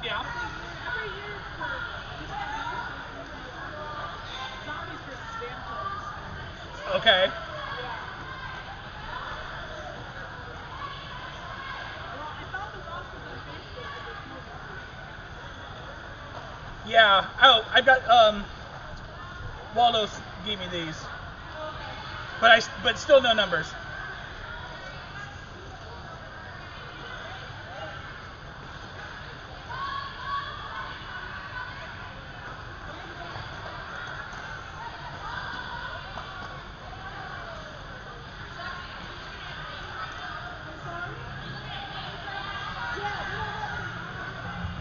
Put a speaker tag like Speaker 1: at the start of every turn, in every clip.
Speaker 1: Yeah. Okay. Yeah. Oh, I got Waldo gave me these, but still no numbers.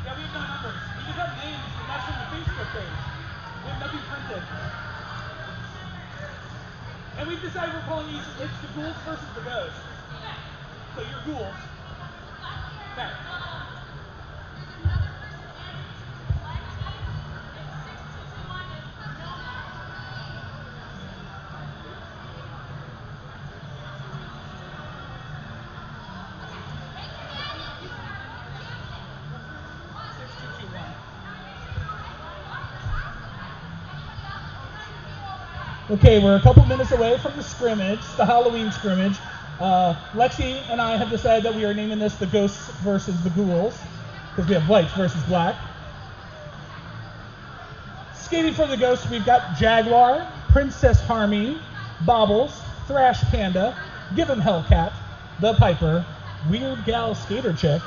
Speaker 1: Yeah, we have no numbers. We just have names, and that's from the Facebook page. We have nothing printed. And we've decided we're calling these, it's the ghouls versus the ghosts. So you're ghouls. Okay. Okay, we're a couple minutes away from the scrimmage, the Halloween scrimmage. Lexi and I have decided that we are naming this the Ghosts versus the Ghouls, because we have whites versus black. Skating for the Ghosts, we've got Jaguar, Princess Harmony, Bobbles, Thrash Panda, Give 'em Hellcat, The Piper, Weird Gal Skater Chick,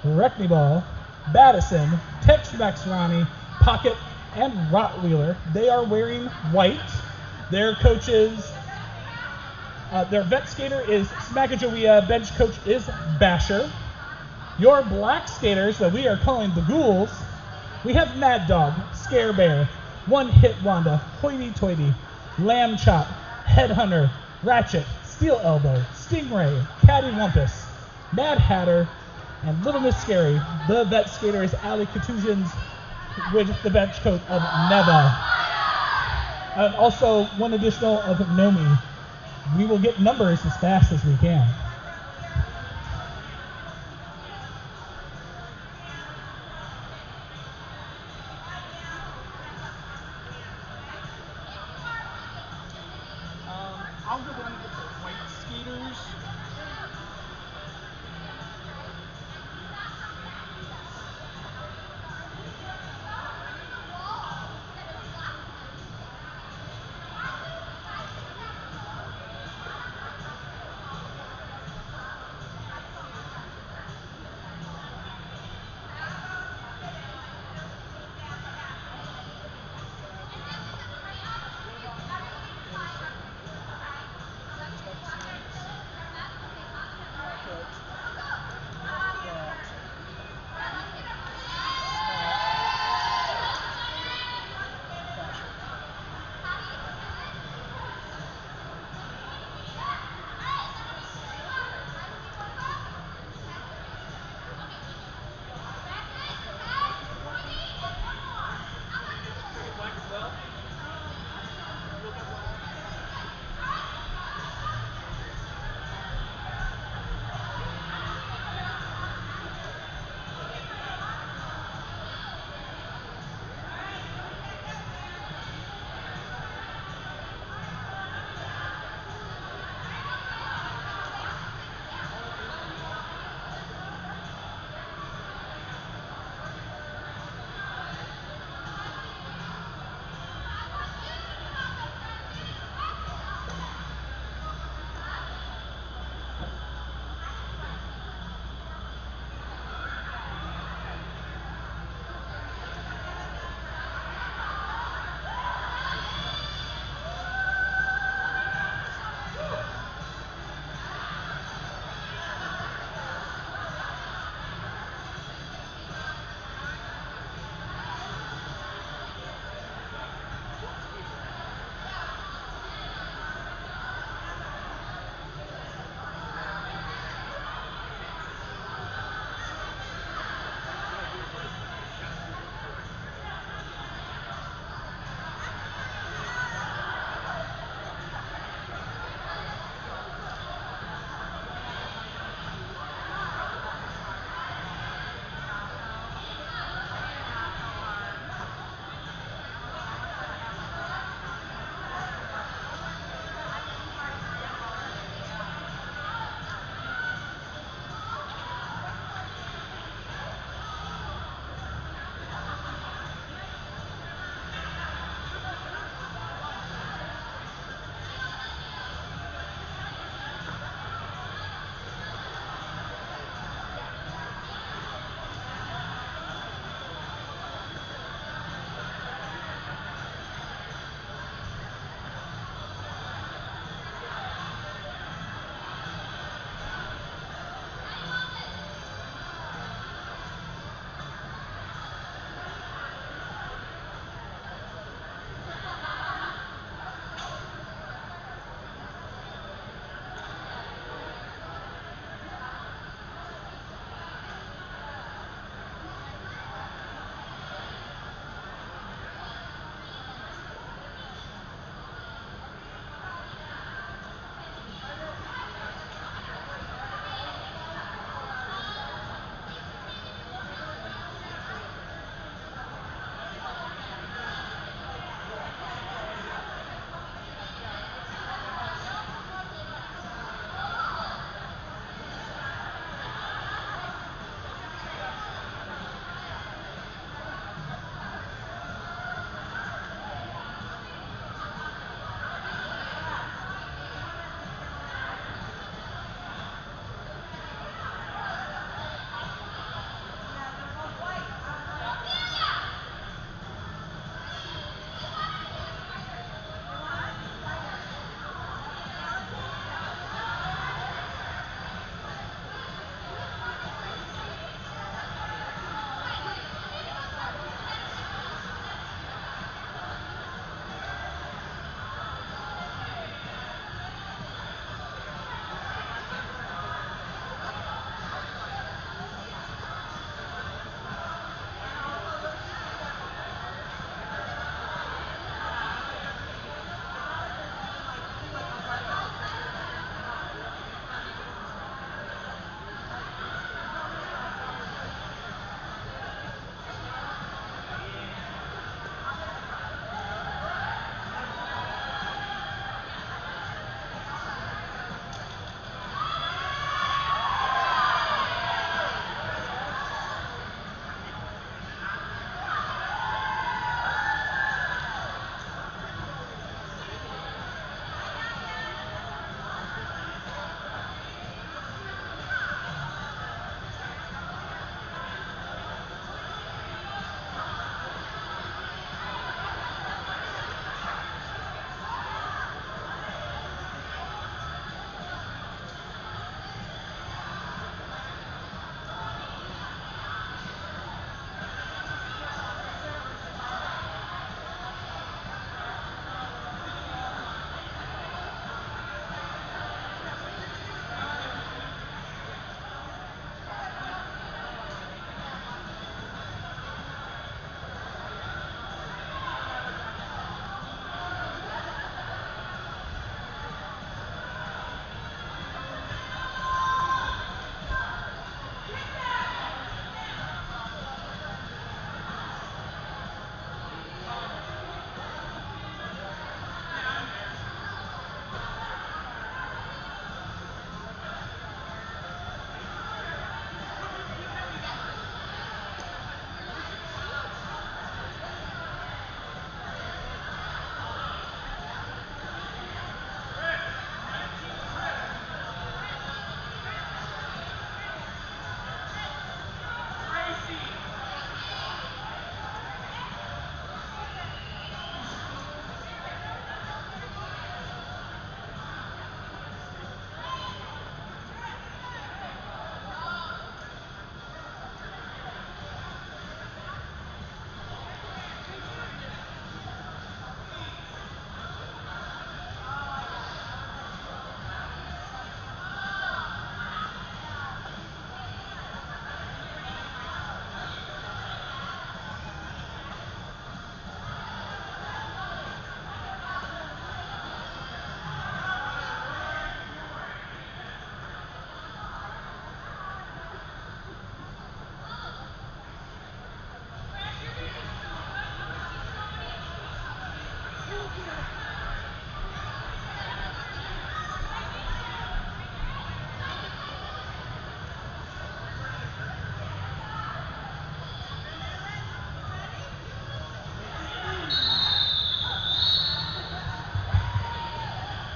Speaker 1: Wreckney Ball, Battison, Tex-Mex Ronnie, Pocket, and Rottweiler. They are wearing white. Their coaches, their vet skater is Smackajawea, bench coach is Basher. Your black skaters that we are calling the Ghouls, we have Mad Dog, Scare Bear, One Hit Wanda, Hoity Toity, Lamb Chop, Headhunter, Ratchet, Steel Elbow, Stingray, Cattywampus, Mad Hatter, and Little Miss Scary. The vet skater is Ali Contusions with the bench coat of Neva. And also one additional of Nomi. We will get numbers as fast as we can. I'll go down and get the white skaters.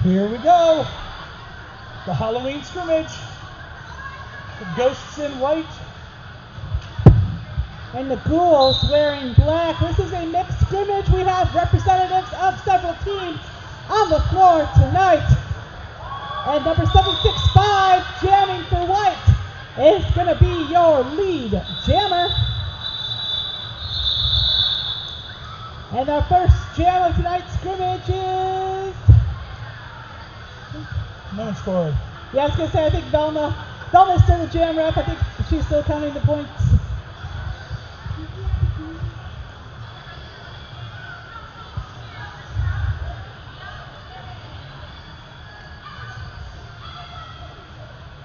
Speaker 1: Here we go. The Halloween scrimmage. The Ghosts in white.
Speaker 2: And the Ghouls wearing black. This is a mixed scrimmage. We have representatives of several teams on the floor tonight. And number 765, jamming for white, is going to be your lead jammer. And our first jam of tonight's scrimmage is...
Speaker 1: No one scored.
Speaker 2: Yeah, I was going to say, I think Velma's still the jam rep. I think she's still counting the points.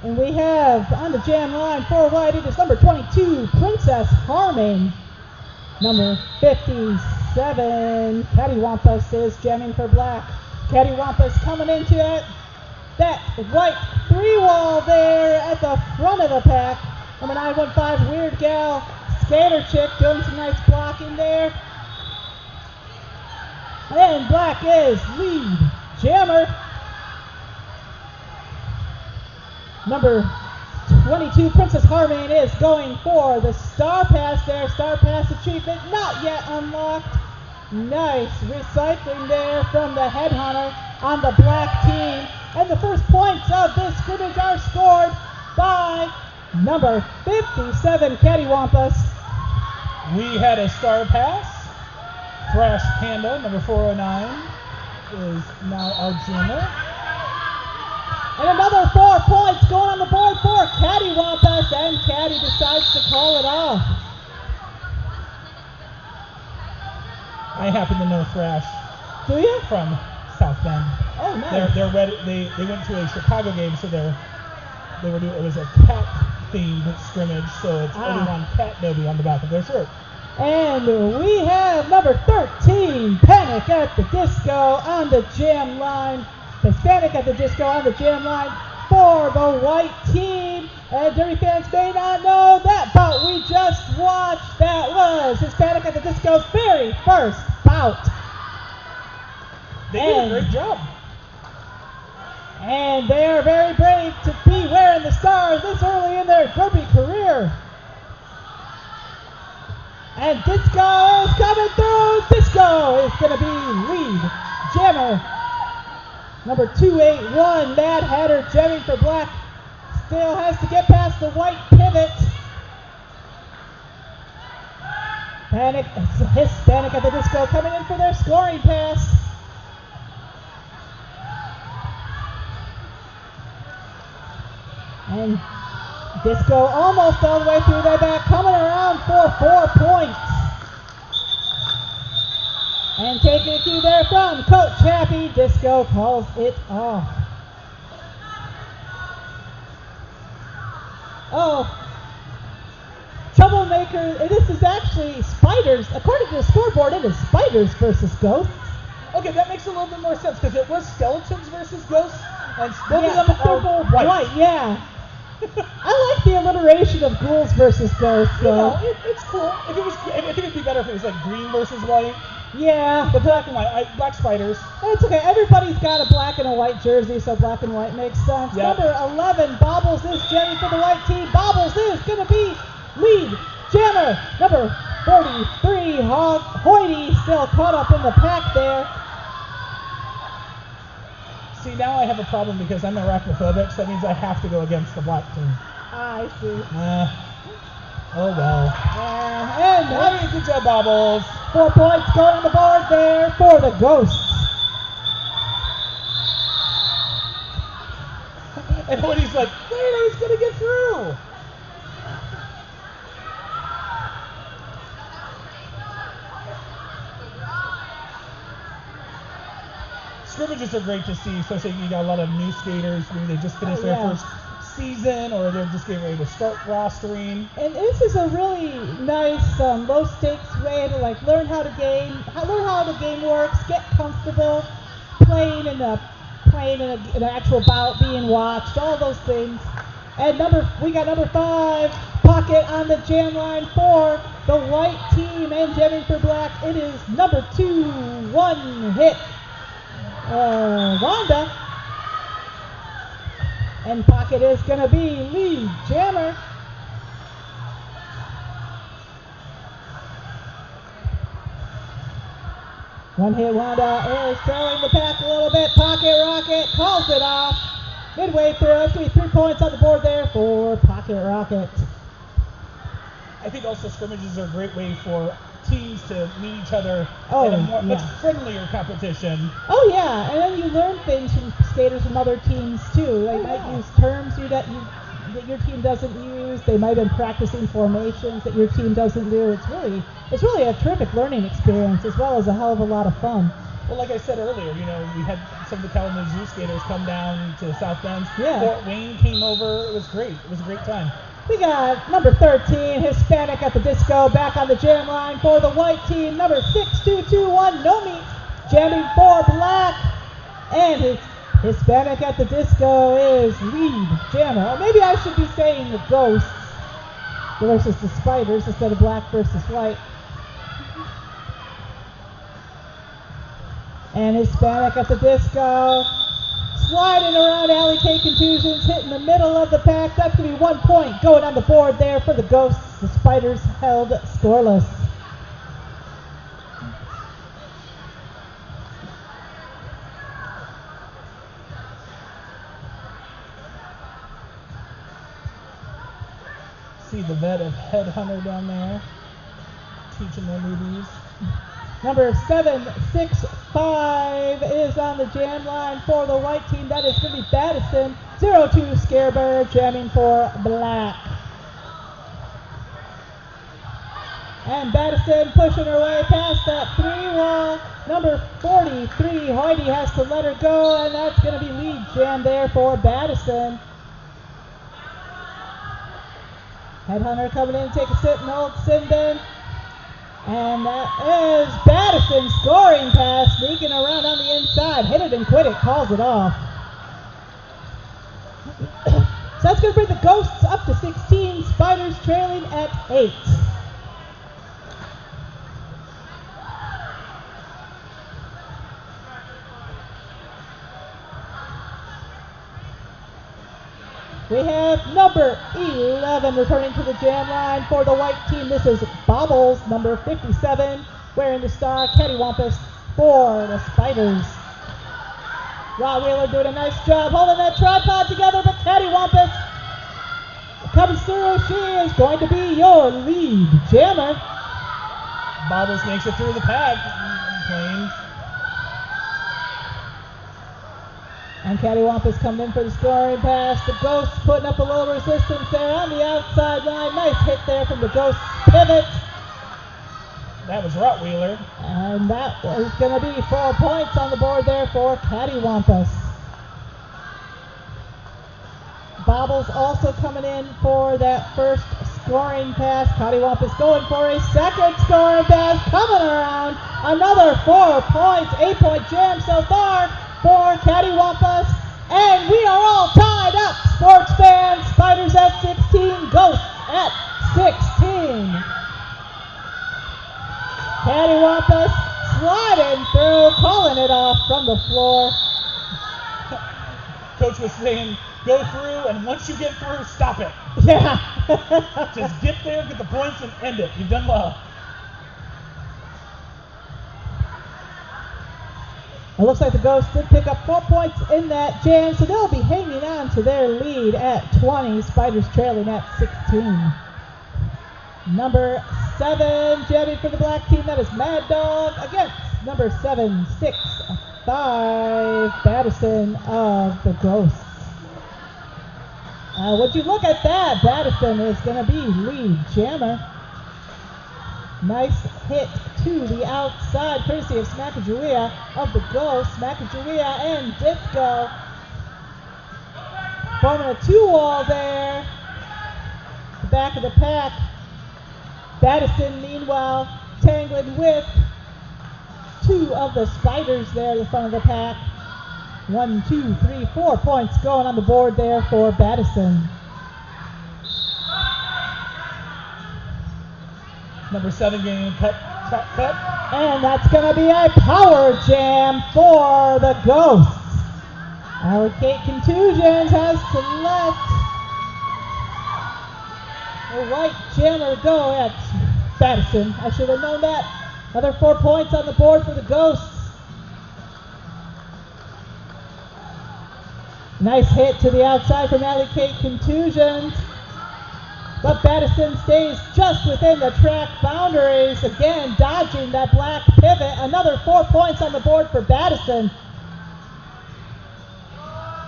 Speaker 2: And we have on the jam line for white, it is number 22, Princess Harmon. Number 57, Cattywampus is jamming for black. Cattywampus coming into that white three-wall there at the front of the pack. Number 915, Weird Gal Skater Chick doing some nice blocking there. And black is lead jammer. Number 22, Princess Harmon is going for the Star Pass there. Star Pass achievement not yet unlocked. Nice recycling there from the Headhunter on the black team. And the first points of this scrimmage are scored by number 57, Cattywampus.
Speaker 1: We had a Star Pass. Thrash Panda, number 409, is now our jammer.
Speaker 2: And another 4 points going on the board for Cattywampus, and Catty decides to call it off.
Speaker 1: I happen to know Thrash.
Speaker 2: Do you?
Speaker 1: From South Bend.
Speaker 2: Oh, nice.
Speaker 1: They're ready. They went to a Chicago game, so it was a cat themed scrimmage, so it's Obi-Wan Cat Dobby on the back of their shirt.
Speaker 2: And we have number 13, Panic at the Disco on the jam line. Panic at the Disco on the jam line for the white team. And Derby fans may not know that bout we just watched. That was Hispanic at the Disco's very first bout.
Speaker 1: They did a great job.
Speaker 2: And they are very brave to be wearing the stars this early in their Derby career. And Disco is coming through. Disco is going to be lead jammer. Number 281, Mad Hatter jamming for black. Still has to get past the white pivot. Hispanic at the Disco coming in for their scoring pass. And Disco almost all the way through their back, coming around for 4 points. And taking it through there from Coach Happy, Disco calls it off. Oh, Troublemaker, this is actually Spiders. According to the scoreboard, it is Spiders versus Ghosts.
Speaker 1: Okay, that makes a little bit more sense, because it was Skeletons versus Ghosts, and both
Speaker 2: Yeah,
Speaker 1: of them are white.
Speaker 2: Yeah. I like the alliteration of Ghouls versus Ghosts, though.
Speaker 1: It's cool. I think it'd be better if it was like green versus white.
Speaker 2: Yeah.
Speaker 1: But black and white, black spiders.
Speaker 2: It's okay. Everybody's got a black and a white jersey, so black and white makes sense.
Speaker 1: Yep.
Speaker 2: Number 11, Bobbles is jamming for the white team. Bobbles is going to be lead jammer. Number 43, Hoity, still caught up in the pack there.
Speaker 1: See, now I have a problem because I'm arachnophobic, so that means I have to go against the black team.
Speaker 2: I see.
Speaker 1: Oh well.
Speaker 2: And
Speaker 1: good job, Bobbles.
Speaker 2: 4 points going on the board there for the Ghosts.
Speaker 1: And Woody's like, wait, I was going to get through. Scrimmages are great to see, especially if you got a lot of new skaters. Maybe they just finished their first season, or they're just getting ready to start rostering.
Speaker 2: And this is a really nice low stakes way to learn how the game works, get comfortable, playing in an actual bout, being watched, all those things. And we got number 5, Pocket on the jam line for the white team, and jamming for black. It is number 2, one hit. Rhonda And pocket is going to be lead jammer. One hit wonder is trailing the pack a little bit. Pocket Rocket calls it off. Midway through, it's going to be 3 points on the board there for Pocket Rocket.
Speaker 1: I think also scrimmages are a great way for teams to meet each other
Speaker 2: Oh,
Speaker 1: in a much
Speaker 2: yeah.
Speaker 1: friendlier competition.
Speaker 2: Oh yeah, and then you learn things from skaters from other teams too. They might use terms that your team doesn't use. They might have been practicing formations that your team doesn't do. It's really a terrific learning experience as well as a hell of a lot of fun.
Speaker 1: Well, like I said earlier, we had some of the Kalamazoo skaters come down to South Bend.
Speaker 2: Yeah.
Speaker 1: Fort Wayne came over. It was great. It was a great time.
Speaker 2: We got number 13, Hispanic at the Disco, back on the jam line for the white team. Number 6221, Nomi, jamming for black. And his Hispanic at the Disco is lead jammer. Or maybe I should be saying the Ghosts versus the Spiders instead of black versus white. And Hispanic at the Disco, sliding around alley K contusions, hitting the middle of the pack. That's going to be 1 point going on the board there for the Ghosts. The Spiders held scoreless.
Speaker 1: See the vet of Headhunter down there, teaching their newbies.
Speaker 2: Number 765 is on the jam line for the white team. That is going to be Battison. 02 Scarebird jamming for black. And Battison pushing her way past that 3-wall. Number 43 Hoity has to let her go, and that's going to be lead jam there for Battison. Headhunter coming in, take a sit and hold Sinden. And that is Battison scoring pass, sneaking around on the inside. Hit it and quit it, calls it off. So that's going to bring the Ghosts up to 16, Spiders trailing at 8. We have number 11 returning to the jam line for the white team. This is Bobbles, number 57, wearing the star cattywampus for the Spiders. Rod Wheeler doing a nice job holding that tripod together, but cattywampus comes through. She is going to be your lead jammer.
Speaker 1: Bobbles makes it through the pack. Playing.
Speaker 2: And cattywampus coming in for the scoring pass. The Ghosts putting up a little resistance there on the outside line. Nice hit there from the Ghosts pivot.
Speaker 1: That was Rottweiler.
Speaker 2: And that was going to be 4 points on the board there for cattywampus. Bobbles also coming in for that first scoring pass. Cattywampus going for a second scoring pass. Coming around. Another 4 points. 8-point jam so far for cattywampus. And we are all tied up. Sports fans, Spiders at 16, Ghosts at 16. Cattywampus sliding through, calling it off from the floor.
Speaker 1: Coach was saying, go through, and once you get through, stop it.
Speaker 2: Yeah.
Speaker 1: Just get there, get the points, and end it. You've done well.
Speaker 2: It looks like the Ghosts did pick up 4 points in that jam, so they'll be hanging on to their lead at 20. Spiders trailing at 16. Number 7 jamming for the black team, that is Mad Dog against number 765 Battison of the Ghosts. Would you look at that? Battison is going to be lead jammer. Nice hit to the outside, courtesy of Smackajawea of the Ghosts. Smackajawea and Disco forming a 2-wall there. The back of the pack. Battison, meanwhile, tangling with 2 of the Spiders there in the front of the pack. 1, 2, 3, 4 points going on the board there for Battison.
Speaker 1: Number 7 getting cut.
Speaker 2: And that's going to be a power jam for the Ghosts. Allocate Contusions has to let the White Jammer go at Madison. I should have known that. Another 4 points on the board for the Ghosts. Nice hit to the outside from Allocate Contusions. But Madison stays just within the track boundaries. Again, dodging that black pivot. Another 4 points on the board for Madison.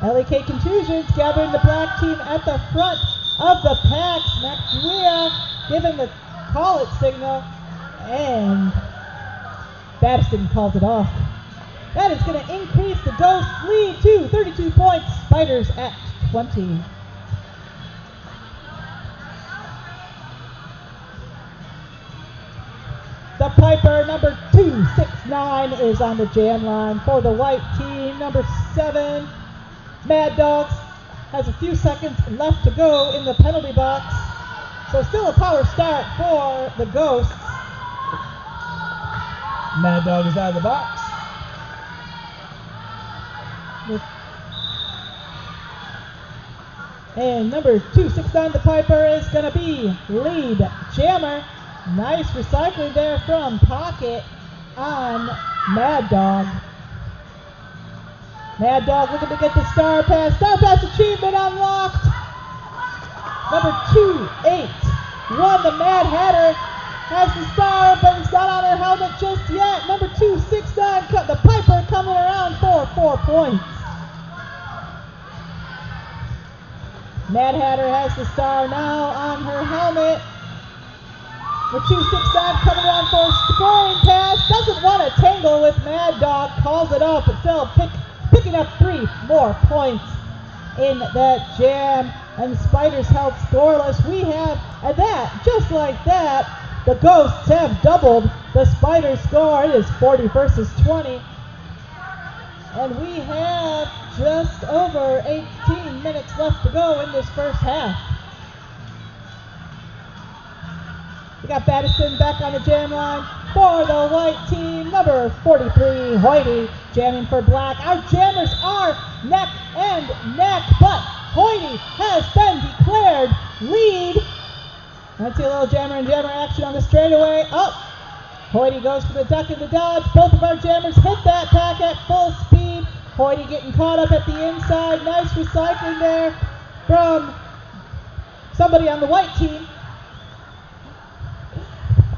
Speaker 2: LEK Contusions gathering the black team at the front of the packs. McGuia giving the call it signal, and Madison calls it off. That is going to increase the Ghosts' lead to 32 points. Spiders at 20. The Piper, number 269, is on the jam line for the white team. Number 7, Mad Dogs, has a few seconds left to go in the penalty box. So still a power start for the Ghosts.
Speaker 1: Mad Dog is out of the box.
Speaker 2: And number 269, the Piper, is going to be lead jammer. Nice recycling there from Pocket on Mad Dog. Mad Dog looking to get the Star Pass. Star Pass achievement unlocked. Number 281, the Mad Hatter, has the star, but it's not on her helmet just yet. Number 269, the Piper, coming around for 4 points. Mad Hatter has the star now on her helmet. Number 269 coming around for a scoring pass. Doesn't want to tangle with Mad Dog. Calls it off, but still picking up 3 more points in that jam. And the Spiders held scoreless. We have, and that, just like that, the Ghosts have doubled the Spiders score. It is 40 versus 20. And we have just over 18 minutes left to go in this first half. We got Madison back on the jam line for the white team. Number 43, Hoity, jamming for black. Our jammers are neck and neck, but Hoity has been declared lead. Let's see a little jammer and jammer action on the straightaway. Up. Hoity goes for the duck and the dodge. Both of our jammers hit that pack at full speed. Hoity getting caught up at the inside. Nice recycling there from somebody on the white team.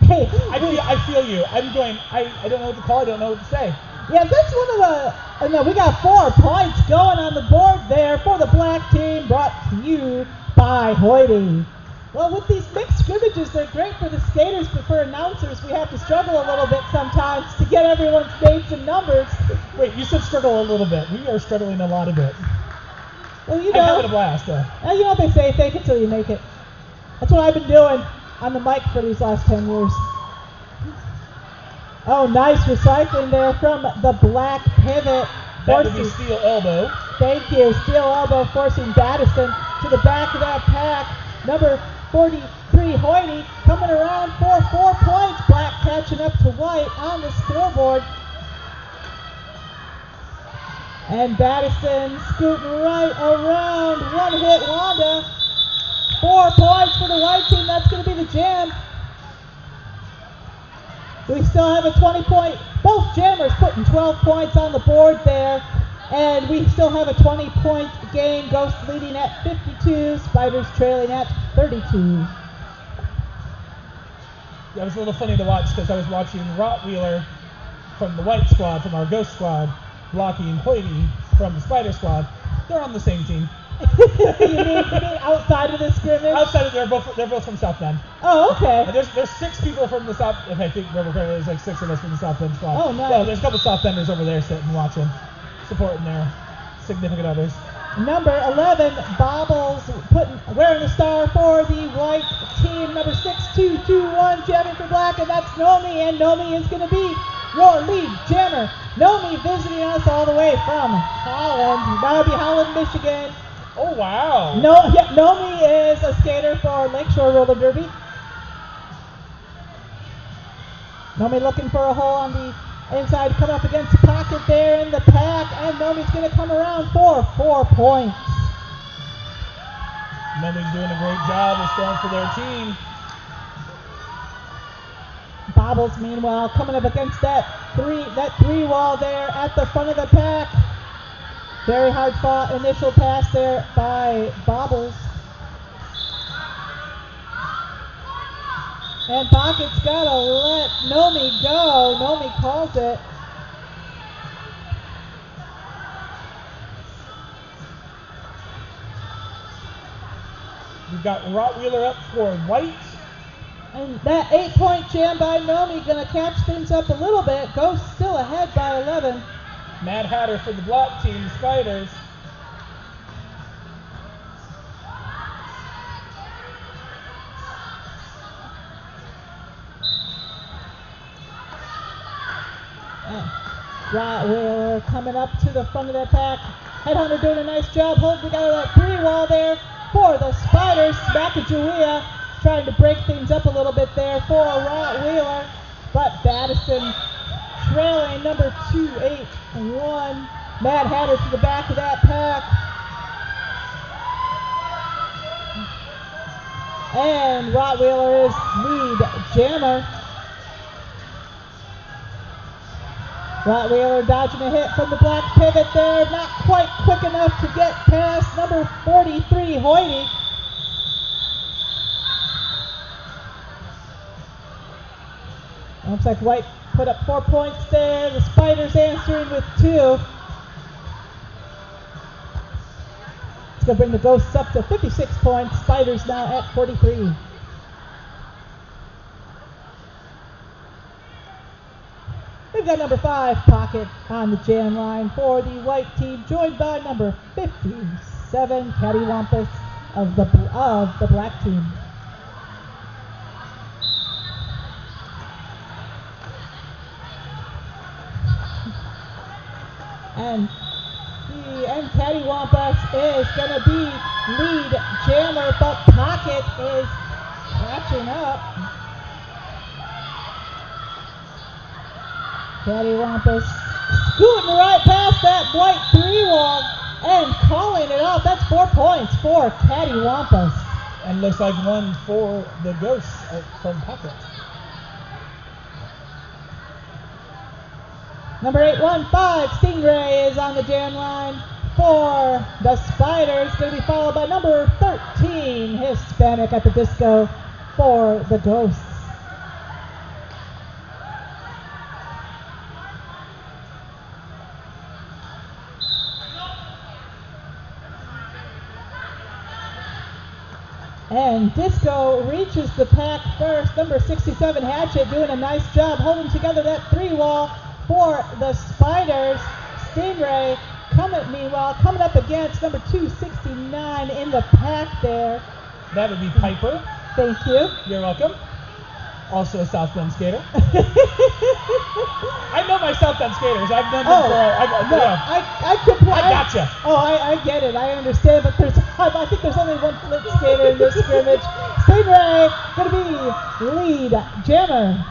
Speaker 2: Hey,
Speaker 1: I feel you. I'm going, I don't know what to call, I don't know what to say.
Speaker 2: Yeah, that's one of the, no, we got 4 points going on the board there for the black team, brought to you by Hoity. Well, with these mixed scrimmages, they're great for the skaters, but for announcers, we have to struggle a little bit sometimes to get everyone's names and numbers.
Speaker 1: Wait, you said struggle a little bit. We are struggling a lot of it.
Speaker 2: Well, you
Speaker 1: I'm
Speaker 2: know.
Speaker 1: having a blast, though.
Speaker 2: You know what they say, fake it till you make it. That's what I've been doing on the mic for these last 10 years. Oh, nice recycling there from the black pivot.
Speaker 1: That would be steel elbow.
Speaker 2: Thank you. Steel elbow forcing Madison to the back of that pack. Number 43, Hoity, coming around for 4 points. Black catching up to white on the scoreboard. And Madison scooting right around. One hit Wanda. 4 points for the white team. That's going to be the jam. We still have a 20-point. Both jammers putting 12 points on the board there. And we still have a 20-point game. Ghosts leading at 52. Spiders trailing at 32.
Speaker 1: Yeah, it was a little funny to watch because I was watching Rottweiler from the white squad, from our Ghost squad, blocking Hoity from the Spider squad. They're on the same team.
Speaker 2: you mean outside of the scrimmage?
Speaker 1: Outside of, they're both from South Bend.
Speaker 2: Oh, okay.
Speaker 1: And there's 6 people from the South. If I think remember correctly, there's like 6 of us from the South Bend squad.
Speaker 2: Oh, nice.
Speaker 1: Well, there's a couple South Benders over there sitting watching, supporting their significant others.
Speaker 2: Number 11, Bobbles, wearing the star for the white team. Number 6221, jamming for black, and that's Nomi, and Nomi is going to be your lead jammer. Nomi visiting us all the way from Holland. That would be Holland, Michigan.
Speaker 1: Oh, wow.
Speaker 2: Nomi is a skater for Lakeshore Roller Derby. Nomi looking for a hole on the Inside, coming up against Pocket there in the pack, and Nomi's going to come around for 4 points.
Speaker 1: Nomi's doing a great job of staying for their team.
Speaker 2: Bobbles, meanwhile, coming up against that three wall there at the front of the pack. Very hard fought initial pass there by Bobbles. And Pocket's got to let Nomi go. Nomi calls it.
Speaker 1: We've got Rottweiler up for White.
Speaker 2: And that 8-point jam by Nomi going to catch things up a little bit. Ghost still ahead by 11.
Speaker 1: Mad Hatter for the block team, the Spiders.
Speaker 2: Rottweiler coming up to the front of that pack. Headhunter doing a nice job holding together that three wall there for the Spiders. Sacagawea trying to break things up a little bit there for Rottweiler. But Battison trailing number 2-8-1. Mad Hatter to the back of that pack. And Rottweiler is lead jammer. Rottweiler dodging a hit from the black pivot there. Not quite quick enough to get past number 43, Hoyty. Looks like White put up 4 points there. The Spiders answering with 2. It's going to bring the Ghosts up to 56 points. Spiders now at 43. We've got number 5, Pocket, on the jam line for the White team, joined by number 57, Cattywampus of the Black team. And Cattywampus is going to be lead jammer, but Pocket is catching up. Cattywampus scooting right past that White 3-wall and calling it off. That's 4 points for Cattywampus.
Speaker 1: And looks like one for the Ghosts from Pocket.
Speaker 2: Number 815, Stingray is on the jam line for the Spiders. Going to be followed by number 13, Hispanic at the disco for the Ghosts. And Disco reaches the pack first. Number 67, Hatchet, doing a nice job holding together that 3-wall for the Spiders. Stingray coming up against number 269 in the pack there.
Speaker 1: That would be Piper.
Speaker 2: Thank you.
Speaker 1: You're welcome. Also a South Bend skater. I know my South Bend skaters. I've known them for
Speaker 2: I
Speaker 1: gotcha.
Speaker 2: I get it. I understand, but I think there's only one flip skater in this scrimmage. Stingray going to be lead jammer.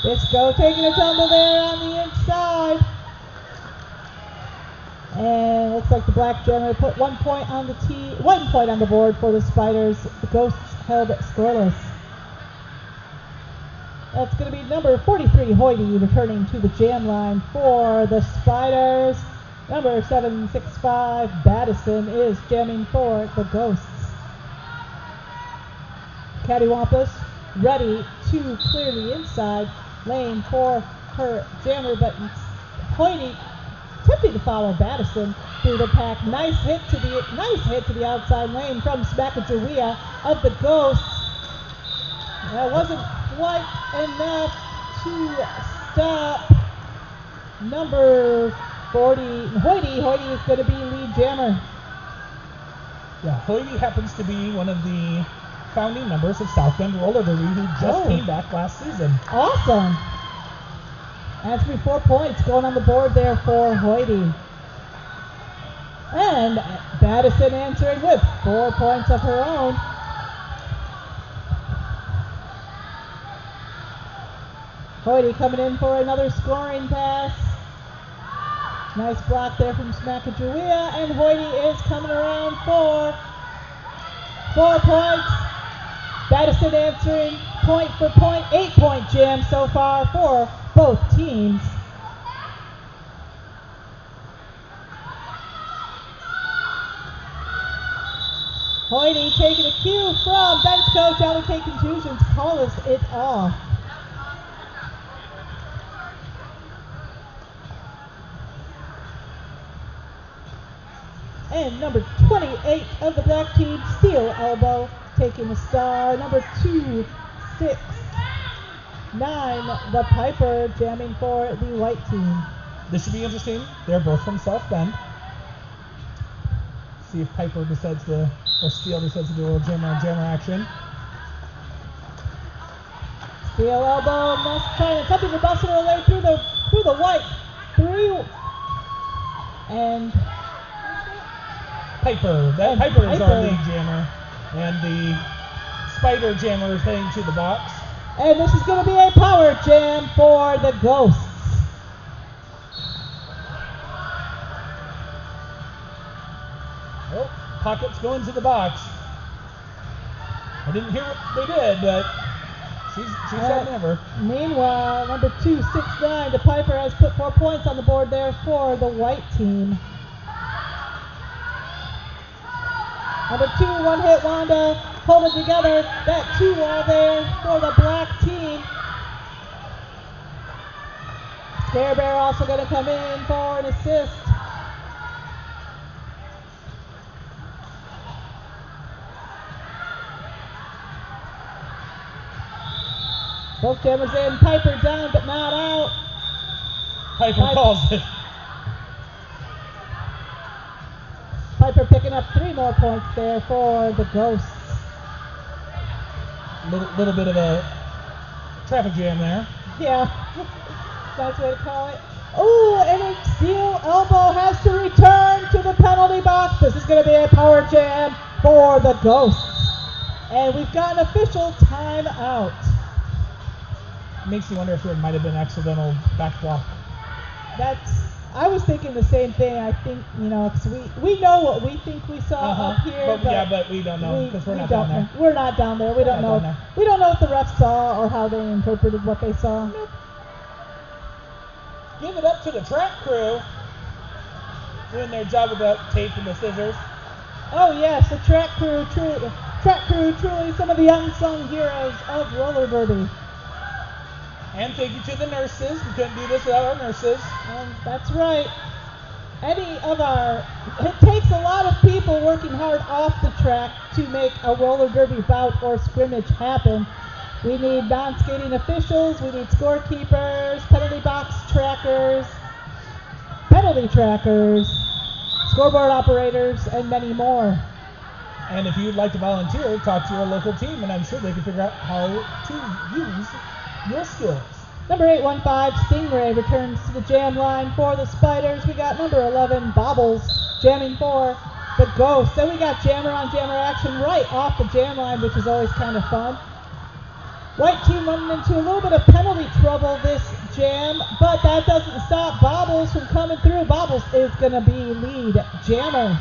Speaker 2: Disco taking a tumble there on the inside. And it looks like the Black jammer put 1 point on the 1 point on the board for the Spiders. The Ghosts held scoreless. That's going to be number 43, Hoyty, returning to the jam line for the Spiders. Number 765, Battison, is jamming for the Ghosts. Cattywampus ready to clear the inside lane for her jammer, but Hoyty attempting to follow Battison through the pack. Nice hit to the outside lane from Sacagawea of the Ghosts. That wasn't quite enough to stop number 40, Hoyty. Hoyty is going to be lead jammer.
Speaker 1: Yeah, Hoyty happens to be one of the founding members of South Bend Roller Derby who just came back last season.
Speaker 2: Awesome. That's going to be 4 points going on the board there for Hoyty. And Battison answering with 4 points of her own. Hoyty coming in for another scoring pass. Nice block there from Smakajawea, and Hoyty is coming around for 4 points. Madison answering point for point, 8-point jam so far for both teams. Hoyty taking a cue from bench coach Allen K. Contusions, calls it off. And number 28 of the black team, Steel Elbow, taking the star. Number 2, 6, 9, the Piper, jamming for the white team.
Speaker 1: This should be interesting. They're both from South Bend. See if Piper decides to, or Steel decides to do a little jammer on jammer action.
Speaker 2: Steel Elbow must try and attempting to bustle her way through the white. And
Speaker 1: Piper. That Piper is our lead jammer. And the Spider jammer is heading to the box.
Speaker 2: And this is going to be a power jam for the Ghosts.
Speaker 1: Oh, Pocket's going to the box. I didn't hear what they did, but she said never.
Speaker 2: Meanwhile, number 269, the Piper has put 4 points on the board there for the white team. Number 2, one-hit Wanda, holding together that 2-wall there for the black team. Scare Bear also going to come in for an assist. Both jammers in, Piper down but not out.
Speaker 1: Piper calls it.
Speaker 2: Piper picking up 3 more points there for the Ghosts.
Speaker 1: Little bit of a traffic jam there.
Speaker 2: Yeah, nice way to call it. Ooh, and a Steel Elbow has to return to the penalty box. This is going to be a power jam for the Ghosts. And we've got an official timeout.
Speaker 1: Makes me wonder if there might have been accidental back block.
Speaker 2: I was thinking the same thing. I think, because we know what we think we saw up here.
Speaker 1: But we don't know because we're not down there.
Speaker 2: We're not down there. We don't know. We don't know what the refs saw or how they interpreted what they saw.
Speaker 1: Nope. Give it up to the track crew. Doing their job with the tape and the scissors.
Speaker 2: Oh yes, the track crew truly some of the unsung heroes of roller derby.
Speaker 1: And thank you to the nurses. We couldn't do this without our nurses.
Speaker 2: That's right. It takes a lot of people working hard off the track to make a roller derby bout or scrimmage happen. We need non-skating officials, we need scorekeepers, penalty box trackers, penalty trackers, scoreboard operators, and many more.
Speaker 1: And if you'd like to volunteer, talk to your local team, and I'm sure they can figure out how to use your skills.
Speaker 2: Number 815, Stingray, returns to the jam line for the Spiders. We got number 11, Bobbles, jamming for the Ghosts. And we got jammer on jammer action right off the jam line, which is always kind of fun. White team running into a little bit of penalty trouble this jam, but that doesn't stop Bobbles from coming through. Bobbles is going to be lead jammer.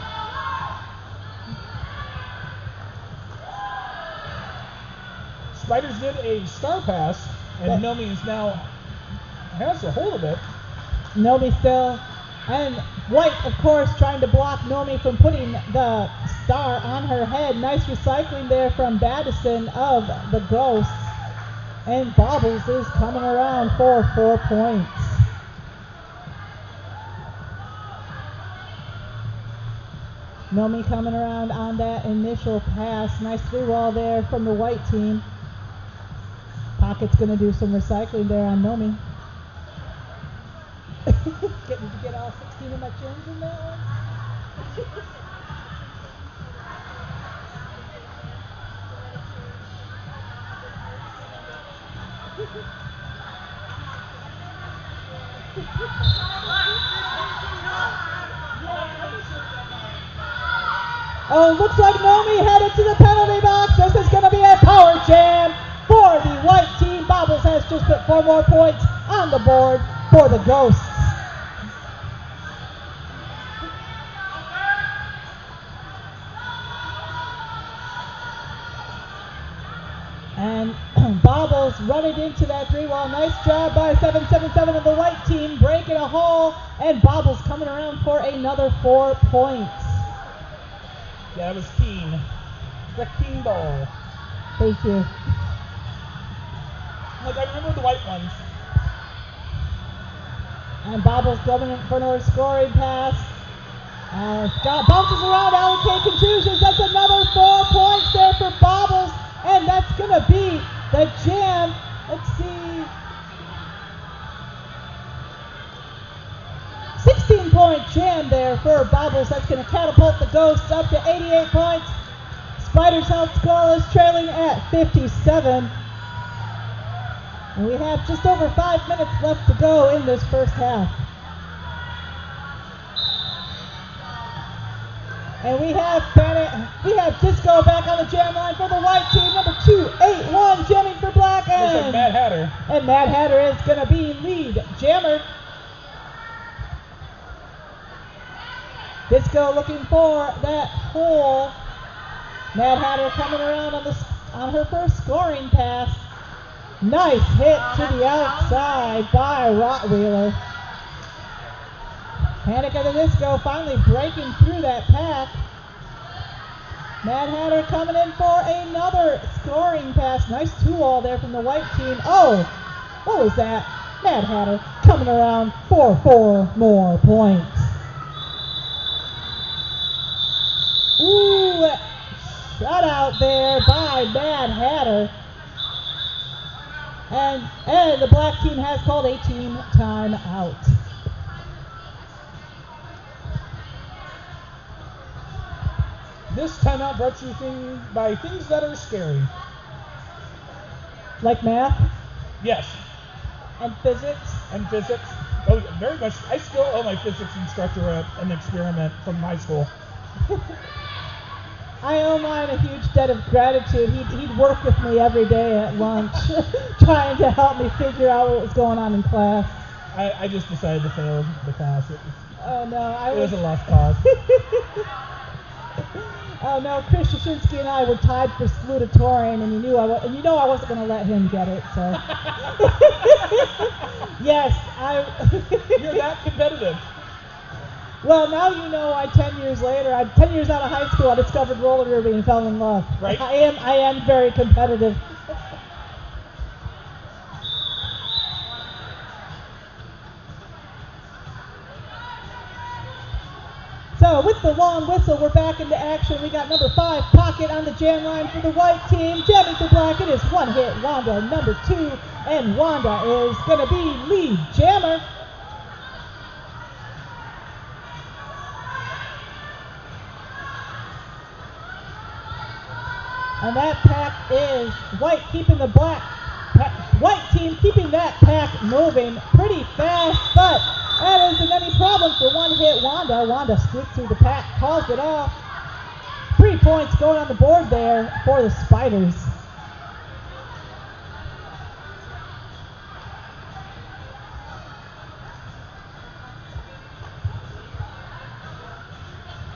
Speaker 1: Spiders did a star pass, and Nomi is now has a hold of it.
Speaker 2: Nomi still, and White, of course, trying to block Nomi from putting the star on her head. Nice recycling there from Baddison of the Ghosts. And Bobbles is coming around for 4 points. Nomi coming around on that initial pass. Nice 3-wall there from the white team. Pocket's going to do some recycling there on Nomi. Did you get all 16 of my chins in that one? Oh, looks like Nomi headed to the penalty box. This is going to be a power jam for the white team team. Bobbles has just put 4 more points on the board for the Ghosts. And Bobbles running into that 3-wall. Nice job by 777 of the white team, breaking a hole, and Bobbles coming around for another 4 points.
Speaker 1: Yeah, it was Keen. The Keen ball.
Speaker 2: Thank you.
Speaker 1: Like, I remember the white ones.
Speaker 2: And Bobbles going in for another scoring pass. Scott bounces around, allocate confusions. That's another 4 points there for Bobbles. And that's going to be the jam. Let's see. 16-point jam there for Bobbles. That's going to catapult the Ghosts up to 88 points. Spiders held scoreless, trailing at 57. And we have just over 5 minutes left to go in this first half. And we have Disco back on the jam line for the white team. Number 281 jamming for black.
Speaker 1: Looks like Mad Hatter.
Speaker 2: And Mad Hatter is going to be lead jammer. Disco looking for that hole. Mad Hatter coming around on her first scoring pass. Nice hit to the outside by Rottweiler. Panic at the Disco finally breaking through that pack. Mad Hatter coming in for another scoring pass. Nice 2-wall there from the white team. Oh, what was that? Mad Hatter coming around for 4 more points. Ooh, shutout there by Mad Hatter. And the black team has called a team timeout.
Speaker 1: This timeout brought to you by things that are scary.
Speaker 2: Like math?
Speaker 1: Yes.
Speaker 2: And physics?
Speaker 1: And physics. Oh, very much. I still owe my physics instructor an experiment from high school.
Speaker 2: I owe mine a huge debt of gratitude. He'd work with me every day at lunch, trying to help me figure out what was going on in class.
Speaker 1: I just decided to fail the class.
Speaker 2: Oh no,
Speaker 1: it was a lost cause.
Speaker 2: Oh no, Chris Shashinsky and I were tied for salutatorian, and you know I wasn't going to let him get it. So yes,
Speaker 1: You're that competitive.
Speaker 2: Well, now you know why 10 years later, 10 years out of high school, I discovered roller derby and fell in love.
Speaker 1: Right.
Speaker 2: I am very competitive. So with the long whistle, we're back into action. We got number 5, Pocket, on the jam line for the white team. Jamming for black, it is one hit Wanda, number 2, and Wanda is going to be lead jammer. And that pack is white keeping the black. White team keeping that pack moving pretty fast, but that isn't any problem for one hit Wanda. Wanda squeaked through the pack, calls it off. 3 points going on the board there for the Spiders.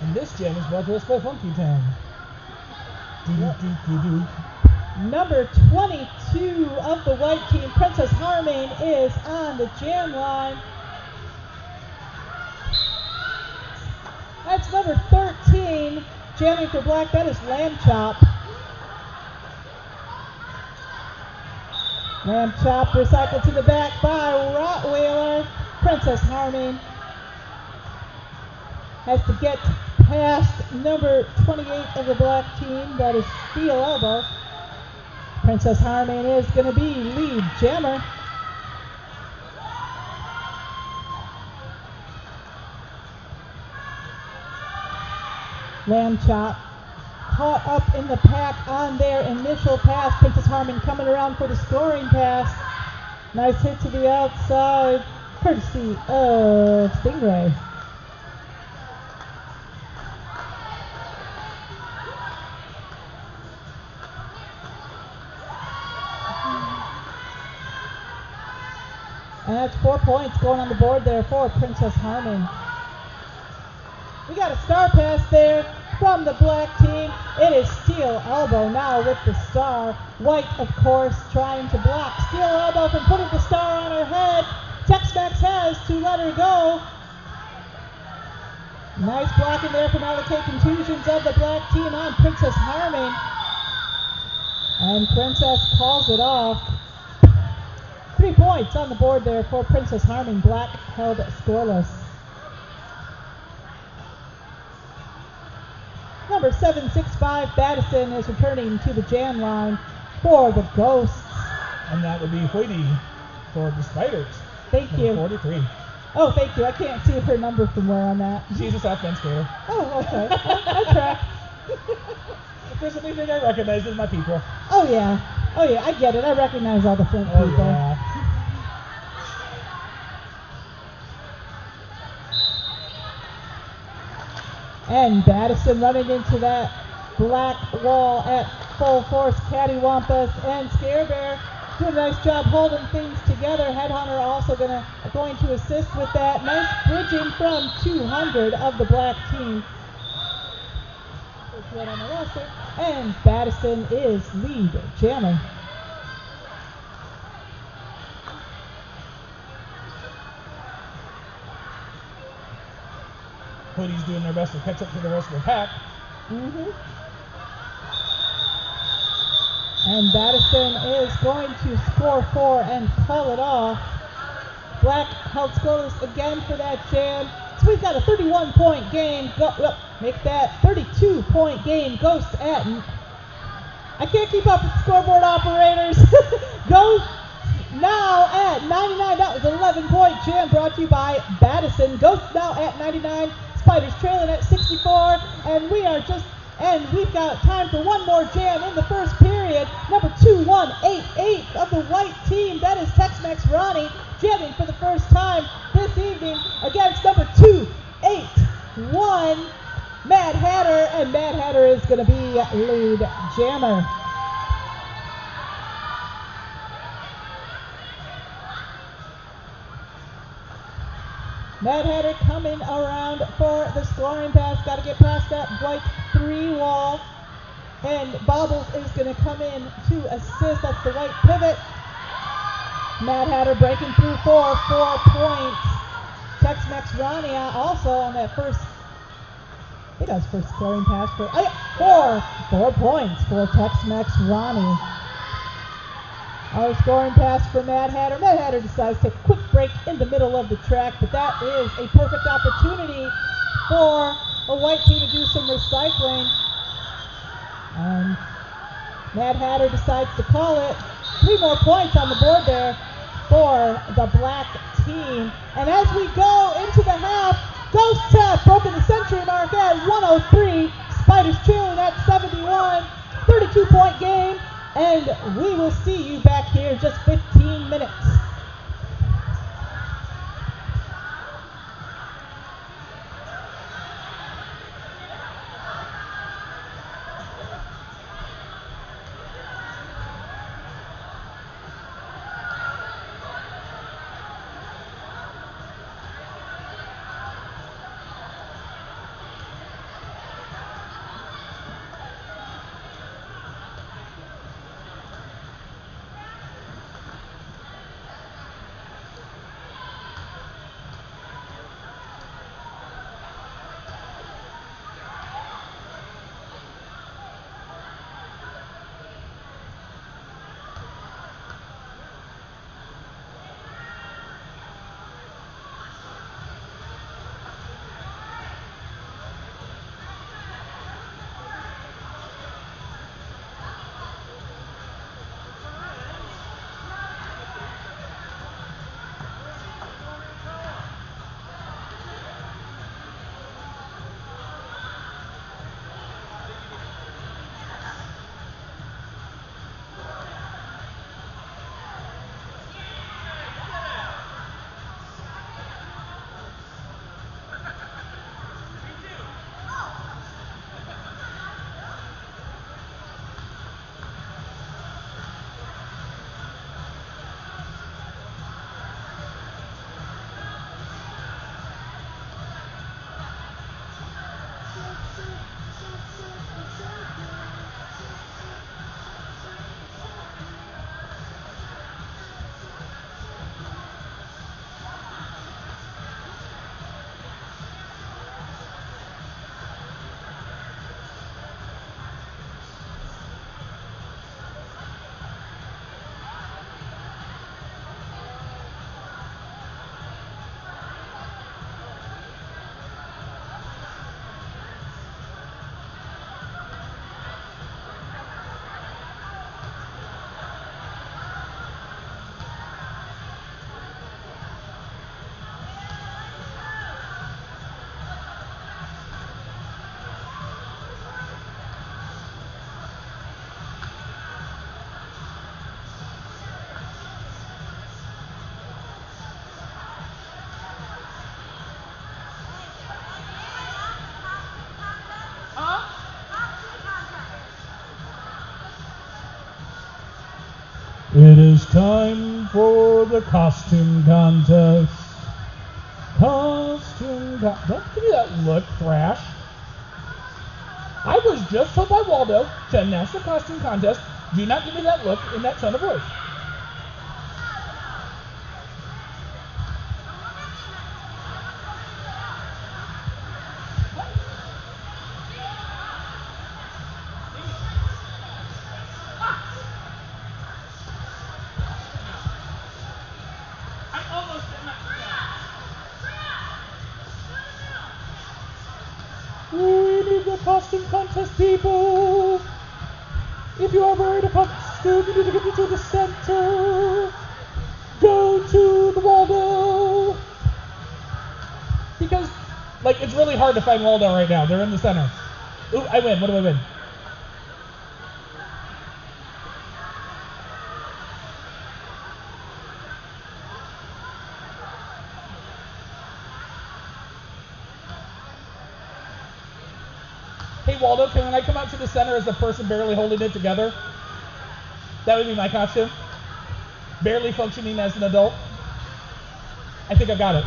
Speaker 1: And this jam is brought to us by Funky Town.
Speaker 2: Number 22 of the white team, Princess Harmain, is on the jam line. That's number 13, jamming for black. That is Lamb Chop. Lamb Chop recycled to the back by Rottweiler. Princess Harmain has to get past number 28 of the black team. That is Steel Elbow. Princess Harmain is going to be lead jammer. Lamb Chop caught up in the pack on their initial pass. Princess Harmain coming around for the scoring pass. Nice hit to the outside, courtesy of Stingray. And that's 4 points going on the board there for Princess Harmon. We got a star pass there from the black team. It is Steel Elbow now with the star. White, of course, trying to block Steel Elbow from putting the star on her head. Tex-Mex has to let her go. Nice blocking there from LK Contusions of the black team on Princess Harmon. And Princess calls it off. 3 points on the board there for Princess Harmon. Black held scoreless. Number 765, Battison, is returning to the jam line for the Ghosts.
Speaker 1: And that would be Hoity for the Spiders.
Speaker 2: Thank you.
Speaker 1: 43.
Speaker 2: Oh, thank you. I can't see her number from where I'm at.
Speaker 1: She's a South Bend skater.
Speaker 2: Oh, okay. I track.
Speaker 1: If there's anything I recognize, it's my people.
Speaker 2: Oh, yeah. Oh, yeah. I get it. I recognize all the Flint people.
Speaker 1: Yeah.
Speaker 2: And Battison running into that black wall at full force. Cattywampus and Scare Bear doing a nice job holding things together. Headhunter also going to assist with that. Nice bridging from 200 of the black team. On the roster. And Battison is lead jammer.
Speaker 1: Hoodie's doing their best to catch up to the rest of the pack.
Speaker 2: And Battison is going to score 4 and call it off. Black held scoreless again for that jam. So we've got a 31-point game. Make that 32-point game. Ghosts at... I can't keep up with the scoreboard operators. Ghosts now at 99. That was an 11-point jam brought to you by Battison. Ghosts now at 99. Spiders trailing at 64. And we've got time for one more jam in the first period. Number 2188 of the white team. That is Tex-Mex Ronnie jamming for the first time this evening against number 281 Mad Hatter, and Mad Hatter is going to be lead jammer. Mad Hatter coming around for the scoring pass. Got to get past that white 3 wall. And Bobbles is going to come in to assist. That's the white pivot. Mad Hatter breaking through for 4 points. Tex-Mex Ronnie also on that first, I think that was first scoring pass for 4 points for Tex-Mex Ronnie. Our scoring pass for Mad Hatter. Mad Hatter decides to take a quick break in the middle of the track, but that is a perfect opportunity for the white team to do some recycling. And Mad Hatter decides to call it. 3 more points on the board there for the black team. And as we go into the half, Ghosts have broken the century mark at 103. Spiders trailing at 71. 32-point game. And we will see you back here in just 15 minutes.
Speaker 1: time for the costume contest. Don't give me that look, Thrash. I was just told by Waldo to announce the costume contest. Do not give me that look in that tone of voice. We need the costume contest, people. If you are wearing a costume, you need to get into the center. Go to the Waldo. Because, like, it's really hard to find Waldo right now. They're in the center. Ooh, I win. What do I win? Hey, Waldo, can I come out to the center as the person barely holding it together? That would be my costume. Barely functioning as an adult. I think I got it.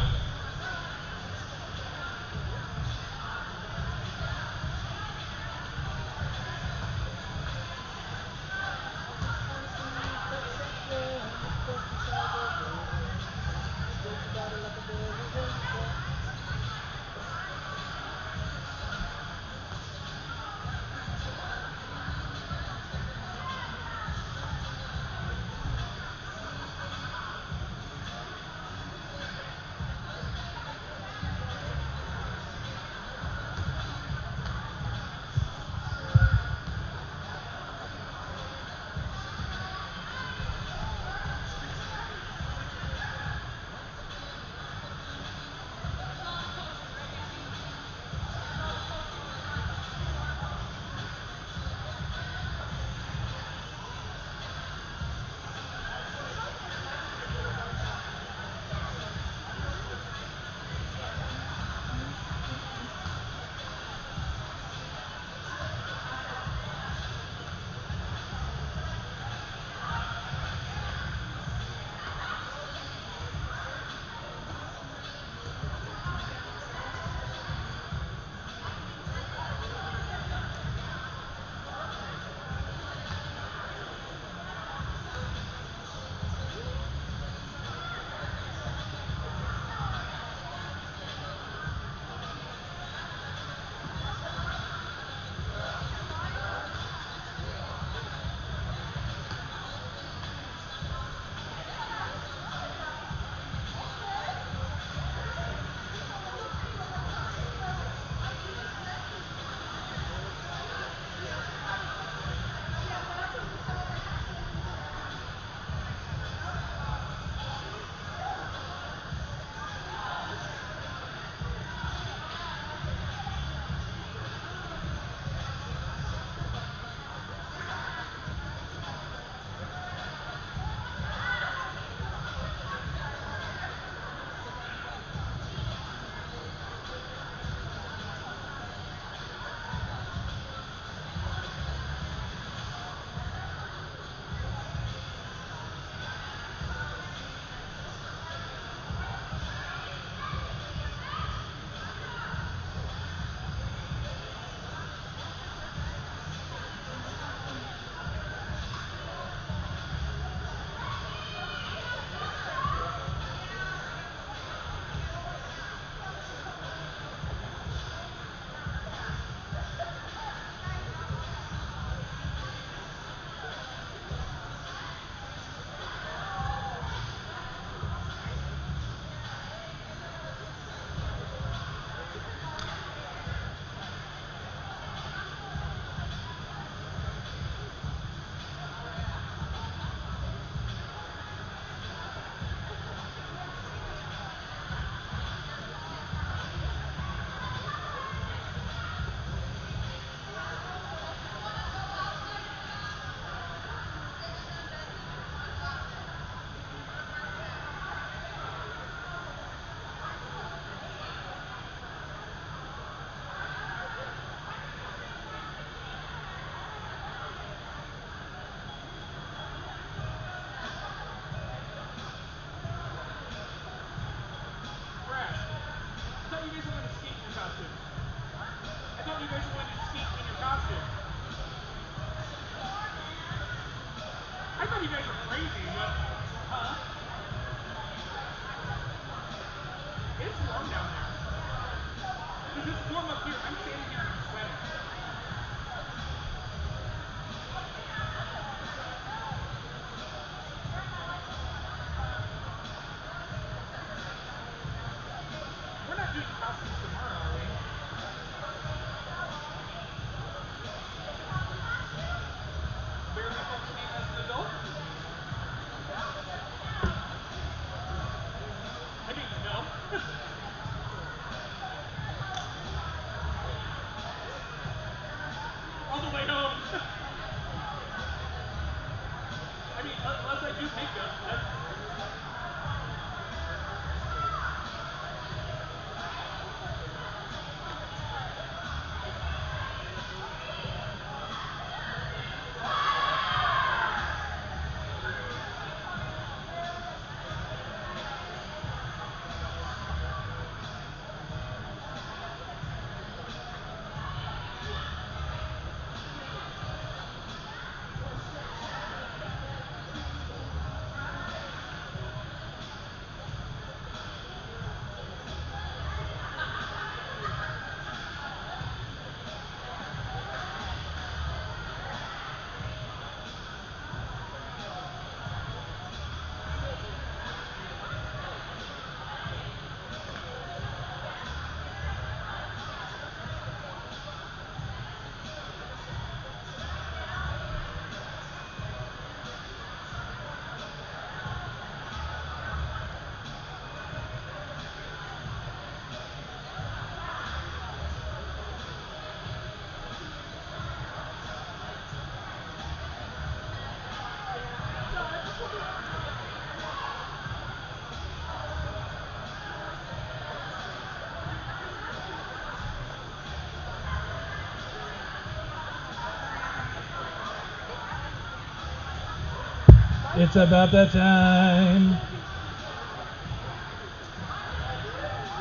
Speaker 1: It's about that time.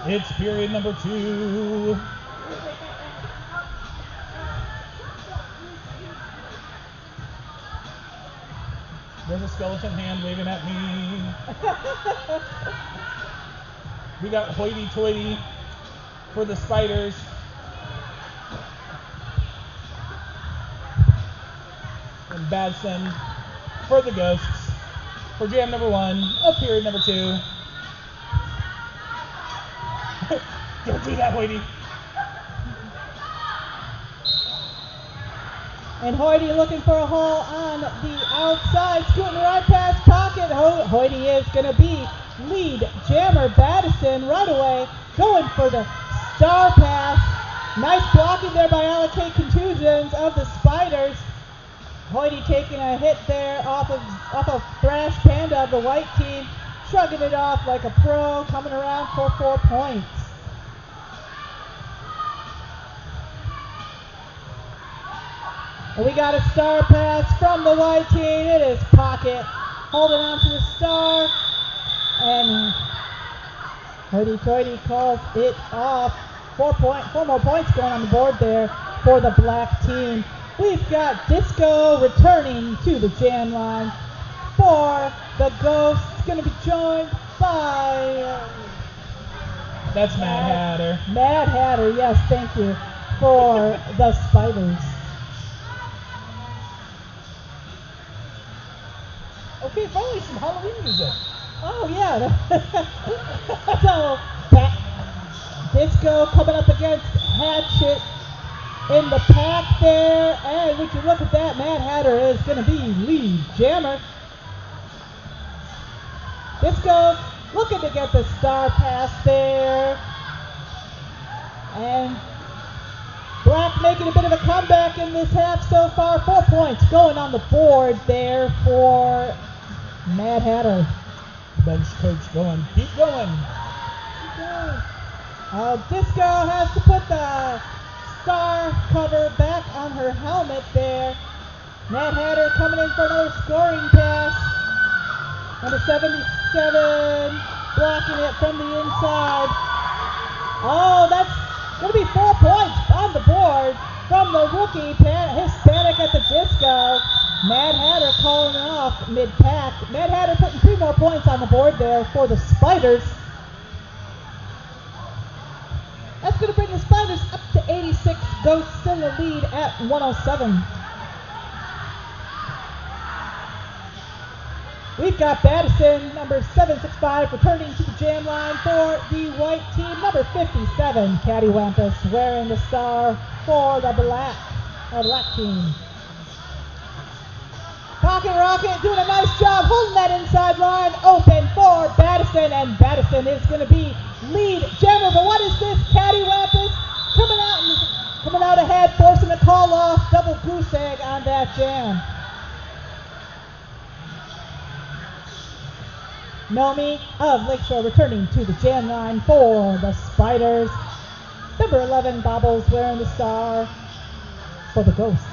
Speaker 1: It's period number 2. There's a skeleton hand waving at me. We got hoity-toity for the Spiders. And Badson for the Ghosts. For jam number 1 of period number 2. Don't do that, Hoity.
Speaker 2: And Hoity looking for a hole on the outside, scooting right past pocket. Hoity is going to be lead jammer. Battison right away going for the star pass. Nice blocking there by Allocate Contusions of the Spiders. Hoity taking a hit there off of Thrash Panda of the white team, shrugging it off like a pro, coming around for 4 points. And we got a star pass from the white team. It is Pocket holding on to the star. And Hoity-toity calls it off. 4 more points going on the board there for the black team. We've got Disco returning to the jam line for the Ghosts. Going to be joined by...
Speaker 1: That's Mad Hatter.
Speaker 2: Mad Hatter, yes, thank you, for the Spiders.
Speaker 1: Okay, finally some Halloween music.
Speaker 2: Oh, yeah. So, Disco coming up against Hatchet in the pack there. And would you look at that, Mad Hatter is going to be lead jammer. Disco looking to get the star pass there. And Black making a bit of a comeback in this half so far. 4 points going on the board there for Mad Hatter.
Speaker 1: Bench coach going. Keep going.
Speaker 2: Disco has to put the star cover back on her helmet there. Mad Hatter coming in for another scoring pass. Number 77 blocking it from the inside. Oh, that's going to be 4 points on the board from the rookie Hispanic at the Disco. Mad Hatter calling it off mid-pack. Mad Hatter putting 3 more points on the board there for the Spiders. That's going to bring the Spiders up to 86. Ghosts still in the lead at 107. We've got Battison, number 765, returning to the jam line for the white team. Number 57, Cattywampus, wearing the star for the black team. Pocket Rocket doing a nice job holding that inside line open for Battison, and Battison is going to be lead jammer. But what is this? Cattywampus coming out ahead, forcing a call off, double goose egg on that jam. Nomi of Lakeshore returning to the jam line for the Spiders. Number 11, Bobbles wearing the star for the Ghosts.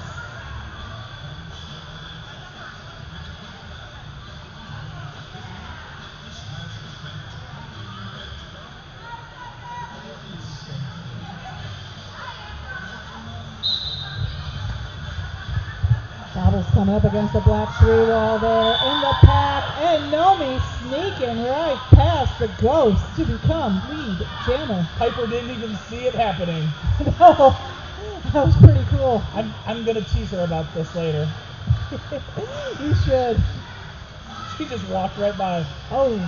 Speaker 2: Bobbles coming up against the black 3-wall there in the pack, and Nomi sneaking right past the Ghost to become lead jammer.
Speaker 1: Piper didn't even see it happening.
Speaker 2: No, that was pretty cool.
Speaker 1: I'm going to tease her about this later.
Speaker 2: You should.
Speaker 1: She just walked right by.
Speaker 2: Oh.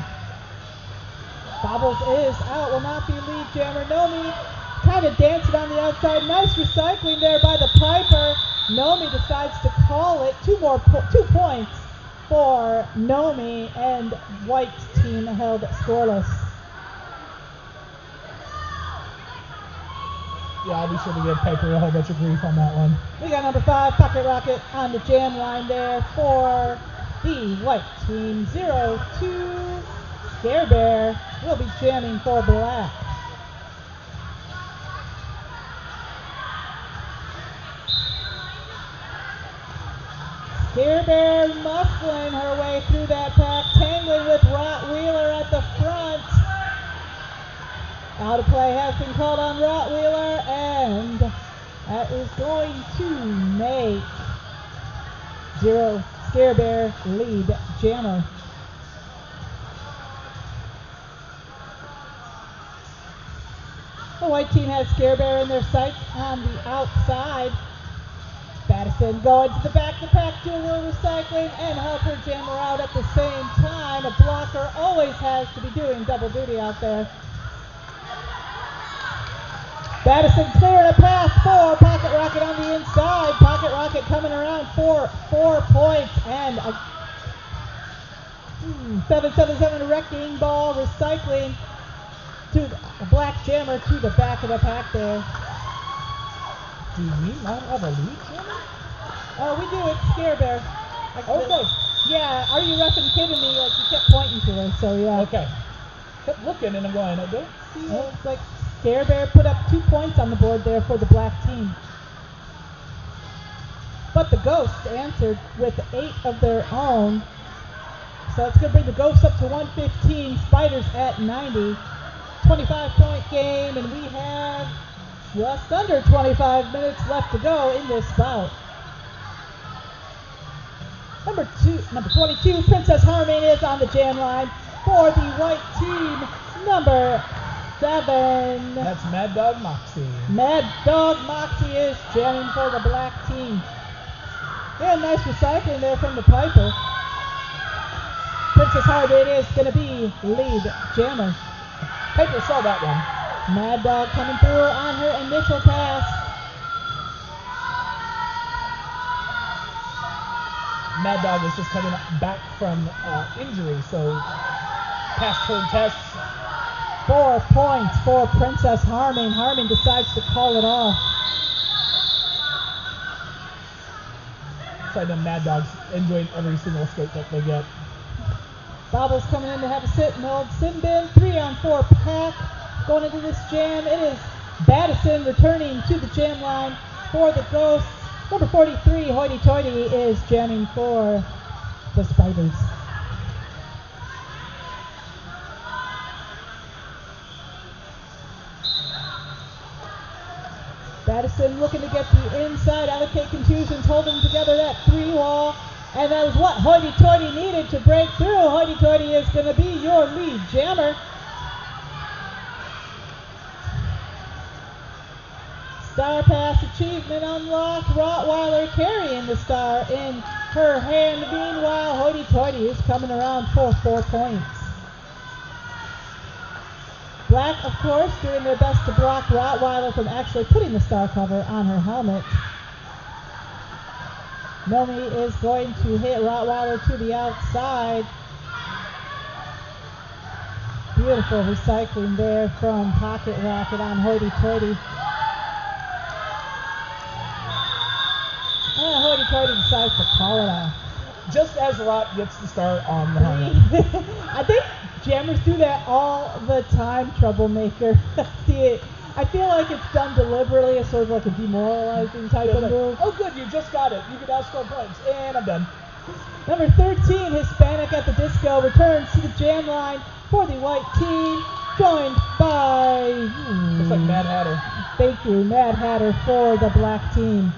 Speaker 2: Bobbles is out, will not be lead jammer. Nomi kind of dancing on the outside. Nice recycling there by the Piper. Nomi decides to call it. 2 points for Nomi, and white team held scoreless.
Speaker 1: Yeah, I'll be sure to give Piper a whole bunch of grief on that one.
Speaker 2: We got number 5, Pocket Rocket, on the jam line there for the white team. 0-2, Scare Bear will be jamming for black. Scare Bear must muscling her way through that pack, tangling with Rottweiler at the front. Out of play has been called on Rottweiler, and that is going to make 0 Scare Bear lead Jammer. The white team has Scare Bear in their sights on the outside. Battison going to the back of the pack, do a little recycling, and help her Jammer out at the same time. A blocker always has to be doing double duty out there. Battison clearing a path for Pocket Rocket on the inside. Pocket Rocket coming around for 4 points, and a 777 wrecking ball recycling to the Black Jammer to the back of the pack there.
Speaker 1: Do we not have a lead, Jammer?
Speaker 2: Oh, we do. It's Scare Bear.
Speaker 1: Okay.
Speaker 2: Yeah, are you effing kidding me? Like, you kept pointing to her, so yeah.
Speaker 1: Okay. Kept looking and I'm going, I don't see it.
Speaker 2: It's like Scare Bear put up 2 points on the board there for the black team. But the Ghosts answered with 8 of their own. So it's going to bring the Ghosts up to 115, Spiders at 90. 25-point game, and we have just under 25 minutes left to go in this bout. Number 22, Princess Harming is on the jam line for the white team. Number 7.
Speaker 1: That's Mad Dog Moxie.
Speaker 2: Mad Dog Moxie is jamming for the black team. Yeah, nice recycling there from the Piper. Princess Harming is going to be lead jammer.
Speaker 1: Piper saw that one.
Speaker 2: Mad Dog coming through on her initial pass.
Speaker 1: Mad Dog is just coming back from injury, so passed her test.
Speaker 2: 4 points for Princess Harming. Harming decides to call it off.
Speaker 1: So I know Mad Dog's enjoying every single skate that they get.
Speaker 2: Bobbles coming in to have a sit in the old sin bin. 3-on-4 pack going into this jam. It is Battison returning to the jam line for the Ghosts. Number 43, Hoity Toity, is jamming for the Spiders. Battison looking to get the inside, allocate contusions, holding together that 3-wall. And that is what Hoity Toity needed to break through. Hoity Toity is going to be your lead jammer. Star Pass achievement unlocked. Rottweiler carrying the star in her hand. Meanwhile, Hoity Toity is coming around for 4 points. Black, of course, doing their best to block Rottweiler from actually putting the star cover on her helmet. Nomi is going to hit Rottweiler to the outside. Beautiful recycling there from Pocket Rocket on Hoity Toity. And Hoity Toity decides to call it off.
Speaker 1: Just as Rott gets the start on the helmet.
Speaker 2: I think jammers do that all the time, Troublemaker. See it. I feel like it's done deliberately as sort of like a demoralizing type of move.
Speaker 1: Oh good, you just got it. You can now score points. And I'm done.
Speaker 2: Number 13, Hispanic at the Disco, returns to the jam line for the white team, joined by...
Speaker 1: Looks like Mad Hatter.
Speaker 2: Thank you, Mad Hatter for the black team.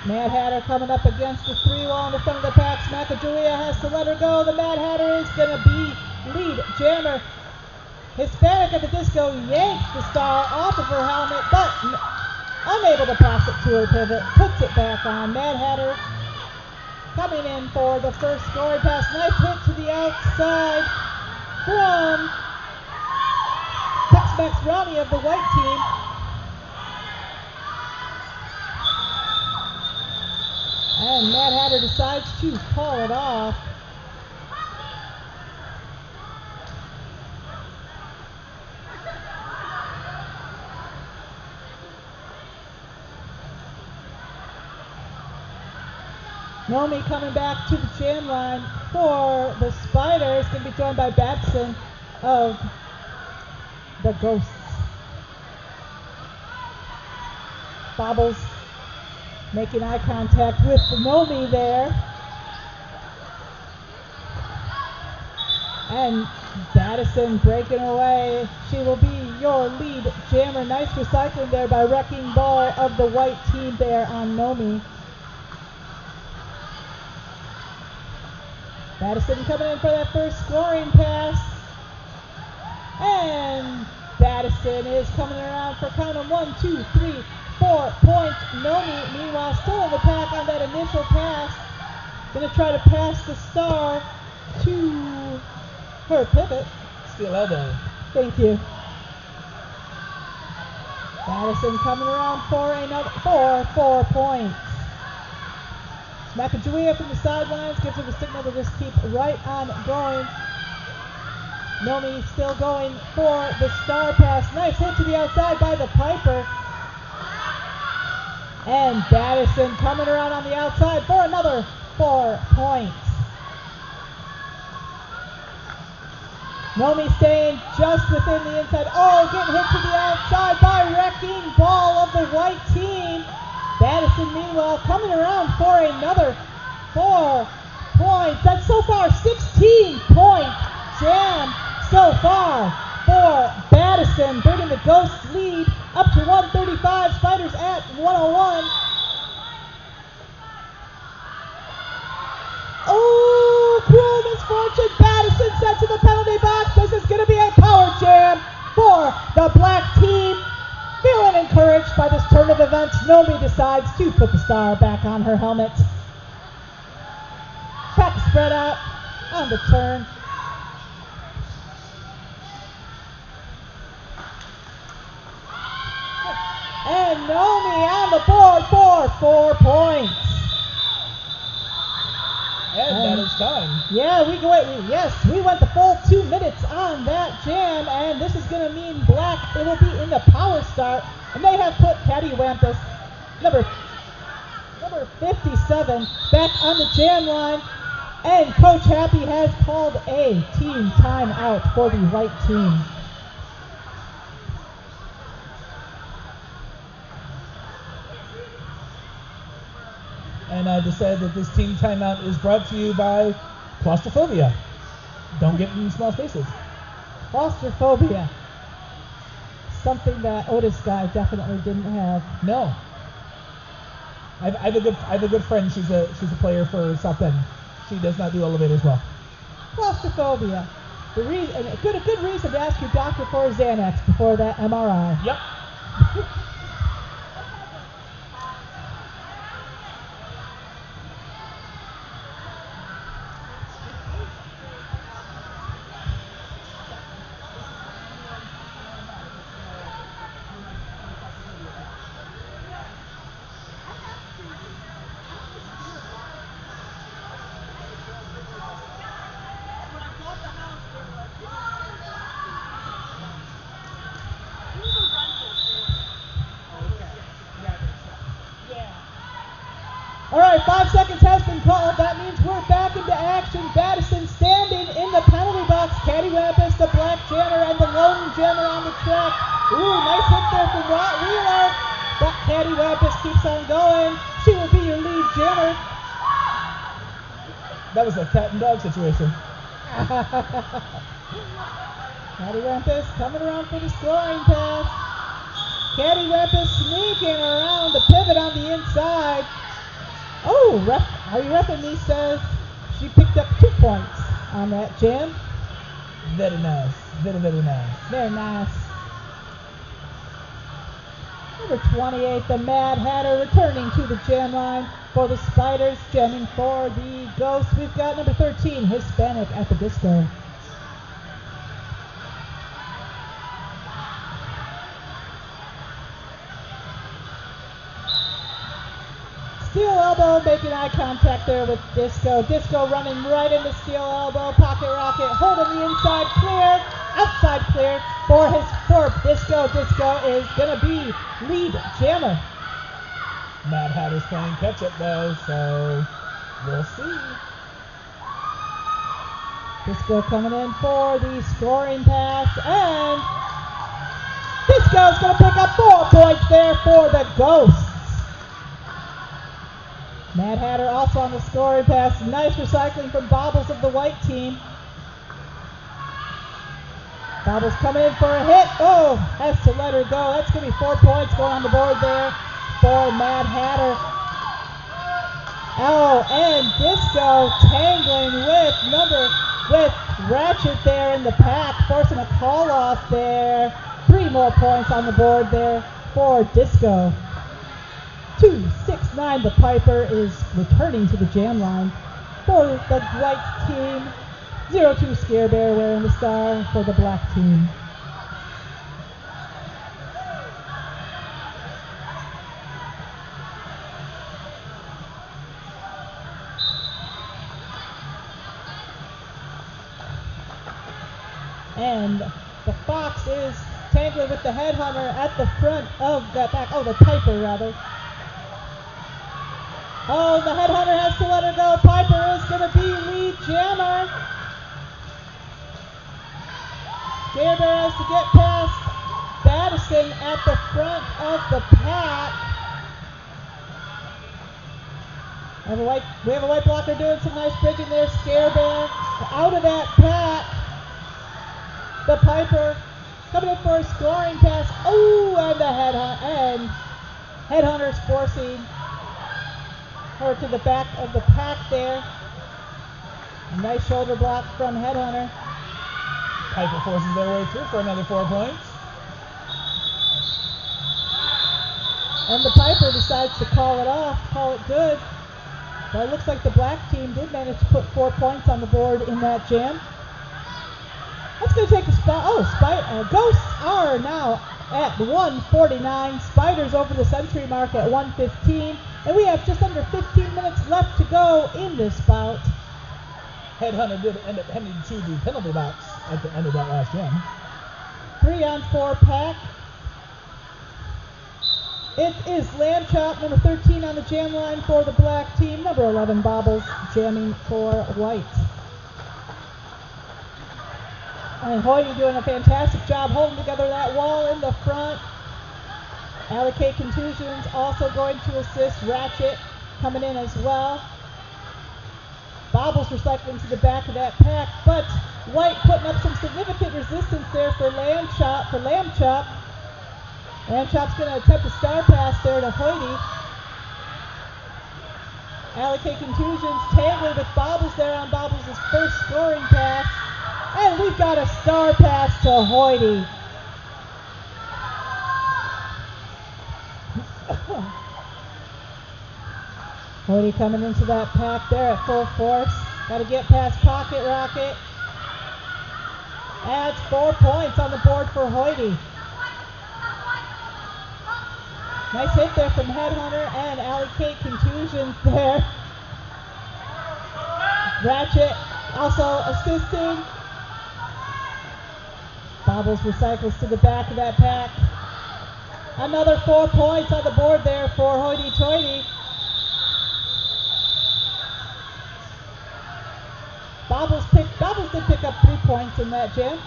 Speaker 2: Mad Hatter coming up against the 3-wall in the front of the pack. Smackajawea has to let her go. The Mad Hatter is going to be lead jammer. Hispanic at the Disco yanks the star off of her helmet, but unable to pass it to her pivot. Puts it back on. Mad Hatter coming in for the first scoring pass. Nice hit to the outside from Tex-Mex Ronnie of the white team. And Mad Hatter decides to call it off. Nomi coming back to the jam line for the Spiders. Going to be joined by Batson of the Ghosts. Bobbles making eye contact with Nomi there. And Battison breaking away. She will be your lead jammer. Nice recycling there by Wrecking Ball of the white team there on Nomi. Battison coming in for that first scoring pass. And Battison is coming around for count of 1, 2, 3, 4 points. Nomi, meanwhile, still in the pack on that initial pass. Gonna try to pass the star to her pivot.
Speaker 1: Steal elbow.
Speaker 2: Thank you. Battison coming around for another 4 points. Sacagawea from the sidelines gives her the signal to just keep right on going. Nomi still going for the star pass. Nice hit to the outside by the Piper. And Battison coming around on the outside for another 4 points. Nomi staying just within the inside. Oh, getting hit to the outside by Wrecking Ball of the white team. Battison, meanwhile, coming around for another 4 points. That's so far 16-point jam so far for Battison, bringing the Ghosts lead up to 135. Spiders at 101. Oh, cruel misfortune. Battison sent to the penalty box. This is going to be a power jam for the black team. Feeling encouraged by this turn of events, Nomi decides to put the star back on her helmet. Back spread out on the turn. And Nomi on the board for 4 points.
Speaker 1: And that is time.
Speaker 2: Yeah, we went the full 2 minutes on that jam, and this is going to mean black. It will be in the power start, and they have put Cattywampus, number 57, back on the jam line, and Coach Happy has called a team timeout for the white team.
Speaker 1: And I decided that this team timeout is brought to you by claustrophobia. Don't get in small spaces.
Speaker 2: Claustrophobia. Something that Otis guy definitely didn't have.
Speaker 1: No. I have a good friend. She's a player for South Bend. She does not do elevators well.
Speaker 2: Claustrophobia. A good reason to ask your doctor for a Xanax before that MRI.
Speaker 1: Yep.
Speaker 2: All right, 5 seconds has been called. That means we're back into action. Battison standing in the penalty box. Cattywampus, the black jammer, and the lone jammer on the track. Ooh, nice hit there from Wheeler. But Cattywampus keeps on going. She will be your lead jammer.
Speaker 1: That was a cat and dog situation.
Speaker 2: Cattywampus coming around for the scoring pass. Cattywampus sneaking around the pivot on the inside. Oh, are you repping me? Says she picked up 2 points on that jam.
Speaker 1: Very nice. Very, very nice.
Speaker 2: Very nice. Number 28, the Mad Hatter, returning to the jam line for the Spiders, jamming for the Ghosts. We've got number 13, Hispanic at the disco. Steel elbow making eye contact there with Disco. Disco running right into steel elbow. Pocket rocket holding the inside clear. Outside clear for Disco. Disco is going to be lead jammer.
Speaker 1: Mad Hatter's playing catch up though, so we'll see.
Speaker 2: Disco coming in for the scoring pass, and Disco's going to pick up 4 points there for the Ghosts. Mad Hatter also on the scoring pass. Nice recycling from Bobbles of the white team. Bobbles coming in for a hit. Oh, has to let her go. That's going to be 4 points going on the board there for Mad Hatter. Oh, and Disco tangling with Ratchet there in the pack, forcing a call off there. 3 more points on the board there for Disco. 2-6-9, the Piper is returning to the jam line for the white team. 0-2 Scare Bear wearing the star for the black team. And the Fox is tangling with the Headhunter at the front of that back. Oh, the Piper, rather. Oh, the Headhunter has to let her go. Piper is going to be lead jammer. Scare Bear has to get past Battison at the front of the pack. We have a white blocker doing some nice bridging there. Scare Bear out of that pack. The Piper coming in for a scoring pass. Oh, and the Headhunter's forcing her to the back of the pack there. A nice shoulder block from Headhunter.
Speaker 1: Piper forces their way through for another 4 points.
Speaker 2: And the Piper decides to call it off, call it good. But it looks like the black team did manage to put 4 points on the board in that jam. That's going to take a spot. Oh, Ghosts are now at 149. Spiders over the century mark at 115. And we have just under 15 minutes left to go in this bout.
Speaker 1: Headhunter did end up heading to the penalty box at the end of that last jam.
Speaker 2: 3-on-4 pack. It is Lamb Chop, number 13 on the jam line for the black team. Number 11, Bobbles, jamming for white. And Hoyt doing a fantastic job holding together that wall in the front. Allocate Contusions also going to assist. Ratchet coming in as well. Bobbles recycling to the back of that pack, but White putting up some significant resistance there for Lamb Chop. Lamb Chop's going to attempt a star pass there to Hoyt. Allocate Contusions tangling with Bobbles there on Bobbles' first scoring pass. And we've got a star pass to Hoyt. Hoyt coming into that pack there at full force. Got to get past Pocket Rocket. Adds 4 points on the board for Hoyt. Nice hit there from Headhunter and Allocate Contusions there. Ratchet also assisting. Bobbles recycles to the back of that pack. Another 4 points on the board there for Hoity-Toity. Bobbles did pick up 3 points in that jam.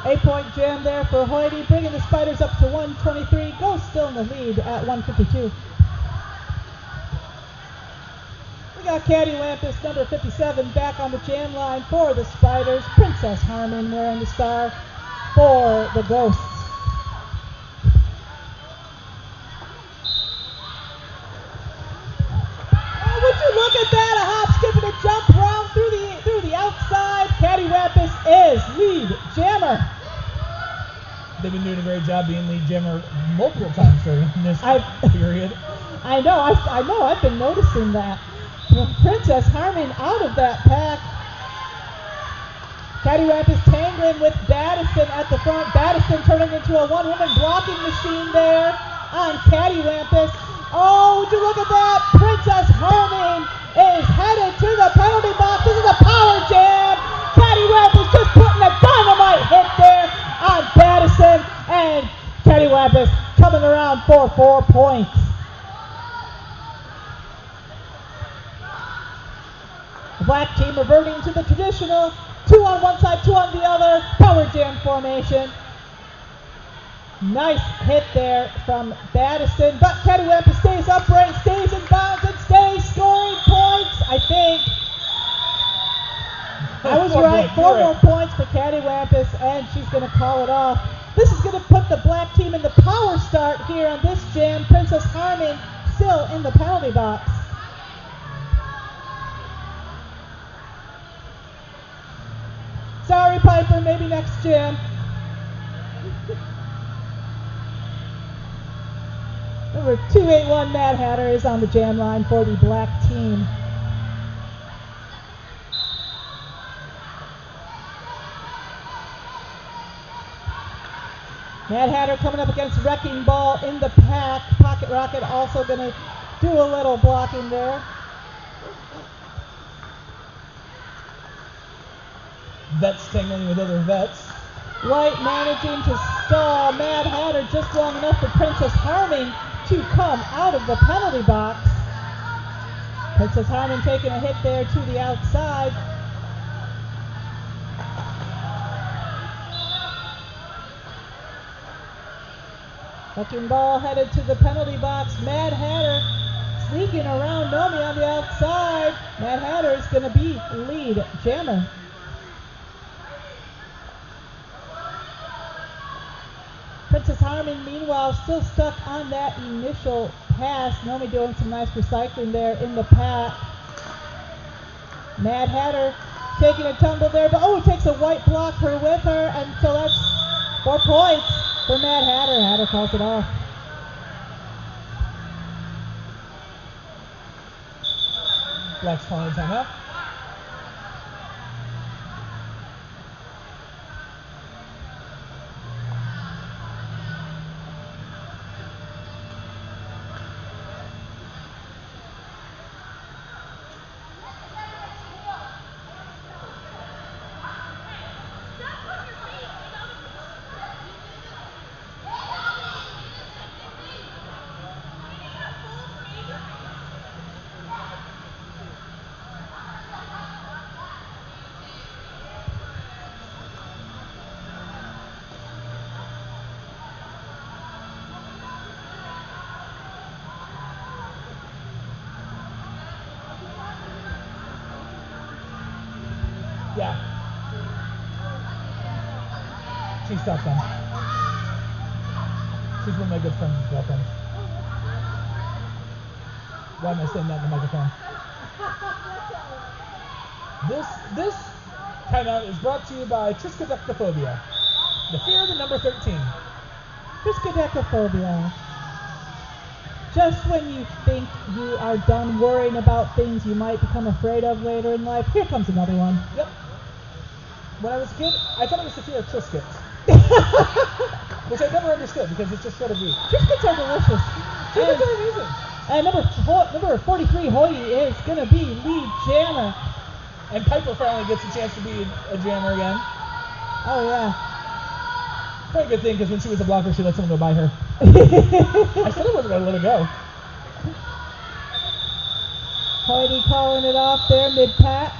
Speaker 2: 8-point jam there for Hoity, bringing the Spiders up to 123. Ghost still in the lead at 152. We got Cattywampus, number 57, back on the jam line for the Spiders. Princess Harmon wearing the star for the Ghosts. Oh, would you look at that? A hop, skip, and a jump round through the outside. Cattywampus is lead jammer.
Speaker 1: They've been doing a great job being lead jammer multiple times during this period.
Speaker 2: I know, I've been noticing that. Princess Harmon out of that pack. Cattywampus tangling with Battison at the front. Battison turning into a one-woman blocking machine there on Cattywampus. Oh, would you look at that? Princess Harmon is headed to the penalty box. This is a power jam. Cattywampus just putting a dynamite hit there on Battison, and Cattywampus coming around for 4 points. The black team reverting to the traditional 2 on one side, 2 on the other, power jam formation. Nice hit there from Battison, but Cattywampus stays upright, stays in bounds, and stays scoring points, I think. I was right. 4 more points for Cattywampus, and she's going to call it off. This is going to put the black team in the power start here on this jam. Princess Harming still in the penalty box. Sorry, Piper, maybe next jam. Number 281, Mad Hatter, is on the jam line for the black team. Mad Hatter coming up against Wrecking Ball in the pack. Pocket Rocket also going to do a little blocking there.
Speaker 1: Vets tangling with other vets.
Speaker 2: White managing to stall Mad Hatter just long enough for Princess Harming to come out of the penalty box. Princess Harming taking a hit there to the outside. Wrecking Ball headed to the penalty box. Mad Hatter sneaking around Nomi on the outside. Mad Hatter is going to be lead jammer. Princess Harming, meanwhile, still stuck on that initial pass. Nomi doing some nice recycling there in the pack. Mad Hatter taking a tumble there, but takes a white blocker with her, and so that's 4 points for Mad Hatter. Hatter calls it off.
Speaker 1: Black's calling timeout. Yeah. She stopped them. She's one of my good friends' girlfriends. Why am I saying that in the microphone? This timeout is brought to you by Triskaidekaphobia, the fear of the number 13.
Speaker 2: Triskaidekaphobia. Just when you think you are done worrying about things you might become afraid of later in life, here comes another one.
Speaker 1: Yep. When I was a kid, I thought it was the fear of Triscuits. Which I never understood because it's just shredded wheat.
Speaker 2: Triscuits are delicious.
Speaker 1: Triscuits are amazing.
Speaker 2: And number 43, Hoyt, is going to be lead jammer.
Speaker 1: And Piper finally gets a chance to be a jammer again.
Speaker 2: Oh, yeah.
Speaker 1: Probably a good thing because when she was a blocker, she let someone go by her. I said I wasn't going to let her go.
Speaker 2: Hoyt calling it off there, mid-pack.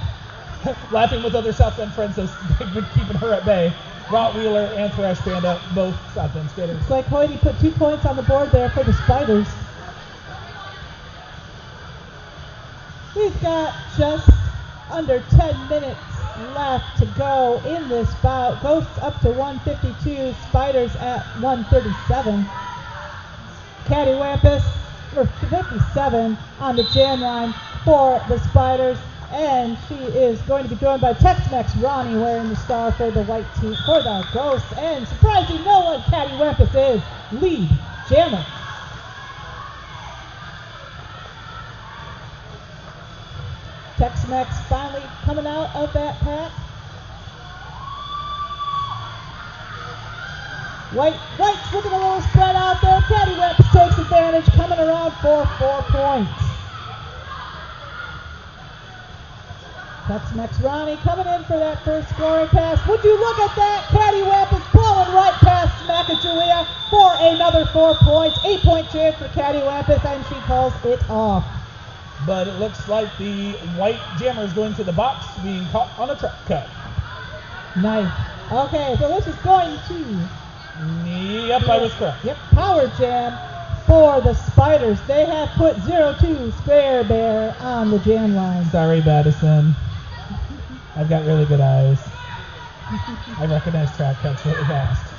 Speaker 1: Laughing with other South Bend friends as they've been keeping her at bay. Rottweiler and Thrash Panda, both South Bend skaters.
Speaker 2: Looks like Hoyt put 2 points on the board there for the Spiders. We've got just under 10 minutes left to go in this bout. Ghosts up to 152, Spiders at 137. Cattywampus for 57 on the jam line for the Spiders. And she is going to be joined by Tex-Mex Ronnie wearing the star for the white team for the Ghosts. And surprising no one, Cattywampus is lead jammer. Tex-Mex finally coming out of that pack. White's looking a little spread out there. Cattywampus takes advantage, coming around for 4 points. Tex-Mex Ronnie coming in for that first scoring pass. Would you look at that? Cattywampus blowing right past Smackajoulia for another 4 points. 8-point chance for Cattywampus, and she calls it off.
Speaker 1: But it looks like the white jammer is going to the box, being caught on a truck cut.
Speaker 2: Nice. Okay, so this is going to
Speaker 1: Yep, I was correct.
Speaker 2: Yep, power jam for the Spiders. They have put 0-2 Scare Bear on the jam line.
Speaker 1: Sorry, Madison. I've got really good eyes. I recognize track cuts really fast.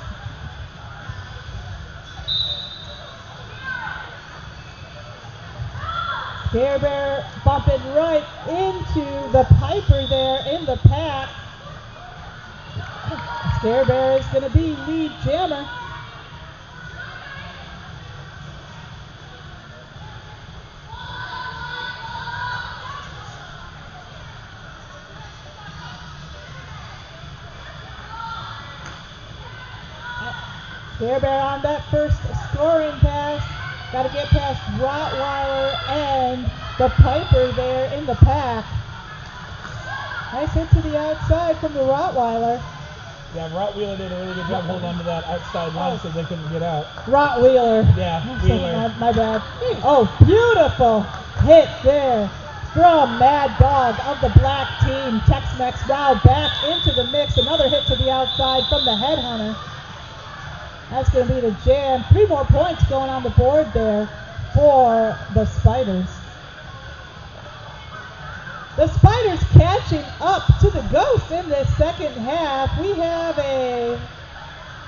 Speaker 2: Scare Bear bumping right into the Piper there in the pack. Scare Bear is going to be lead jammer. Scare Bear on that first scoring pass. Got to get past Rottweiler and the Piper there in the pack. Nice hit to the outside from the Rottweiler.
Speaker 1: Yeah, Rottweiler did a really good job holding on to that outside line so they couldn't get out.
Speaker 2: Rottweiler.
Speaker 1: Yeah, Wheeler.
Speaker 2: My bad. Oh, beautiful hit there from Mad Dog of the black team. Tex-Mex now back into the mix. Another hit to the outside from the Headhunter. That's going to be the jam. 3 more points going on the board there for the Spiders. The Spiders catching up to the Ghosts in this second half. We have a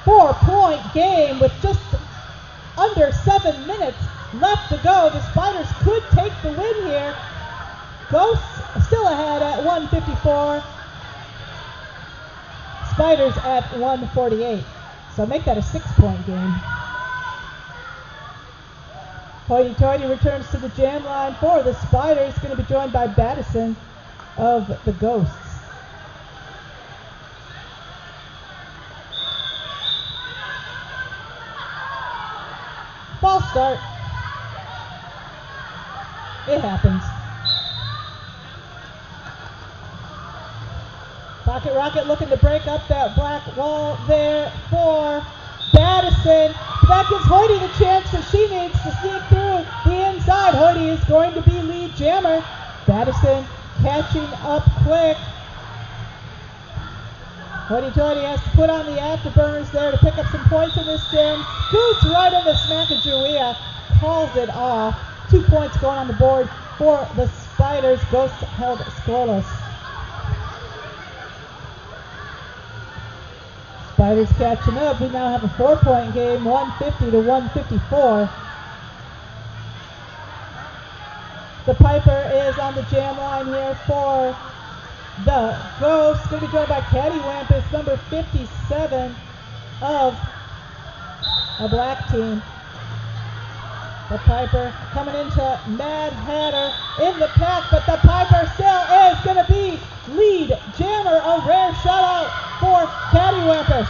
Speaker 2: 4-point game with just under 7 minutes left to go. The Spiders could take the win here. Ghosts still ahead at 154. Spiders at 148. So make that a 6-point game. Hoity Toity returns to the jam line for the Spiders. Going to be joined by Battison of the Ghosts. False start. It happens. Pocket Rocket looking to break up that black wall there for Battison. That gives Hoity the chance that she needs to sneak through the inside. Hoity is going to be lead jammer. Battison catching up quick. Hoity Toity has to put on the afterburners there to pick up some points in this jam. Scoots right into Smackajouia. Calls it off. 2 points going on the board for the Spiders. Ghosts held scoreless. Spiders catching up. We now have a 4-point game, 150 to 154. The Piper is on the jam line here for the Ghosts. Going to be joined by Cattywampus, number 57 of a black team. The Piper coming into Mad Hatter in the pack, but the Piper still is going to be lead jammer. A rare shutout for Cattywampus.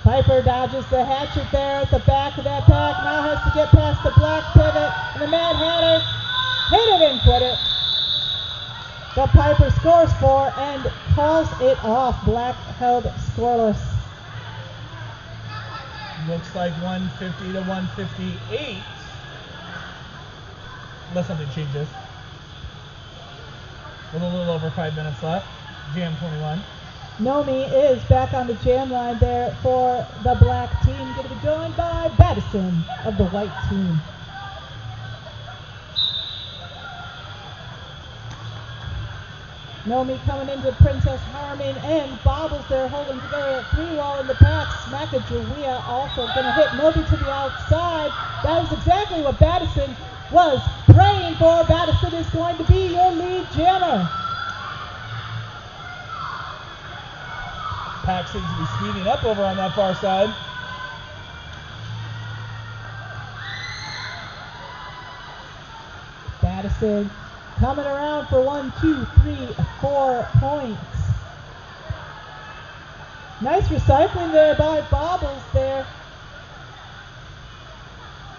Speaker 2: Piper dodges the hatchet there at the back of that pack. Now has to get past the black pivot. And the Mad Hatter hit it and quit it. The Piper scores 4 and calls it off. Black held scoreless.
Speaker 1: Looks like 150 to 158. Unless something changes. With a little over 5 minutes left. Jam 21.
Speaker 2: Nomi is back on the jam line there for the black team. Going to be joined by Battison of the white team. Nomi coming into Princess Harmon and Bobbles there holding together at 3-wall in the pack. Smackajouia also going to hit Nomi to the outside. That is exactly what Battison was praying for. Battison is going to be your lead jammer.
Speaker 1: Pack seems to be speeding up over on that far side.
Speaker 2: Battison coming around for 1, 2, 3, 4 points. Nice recycling there by Bobbles there.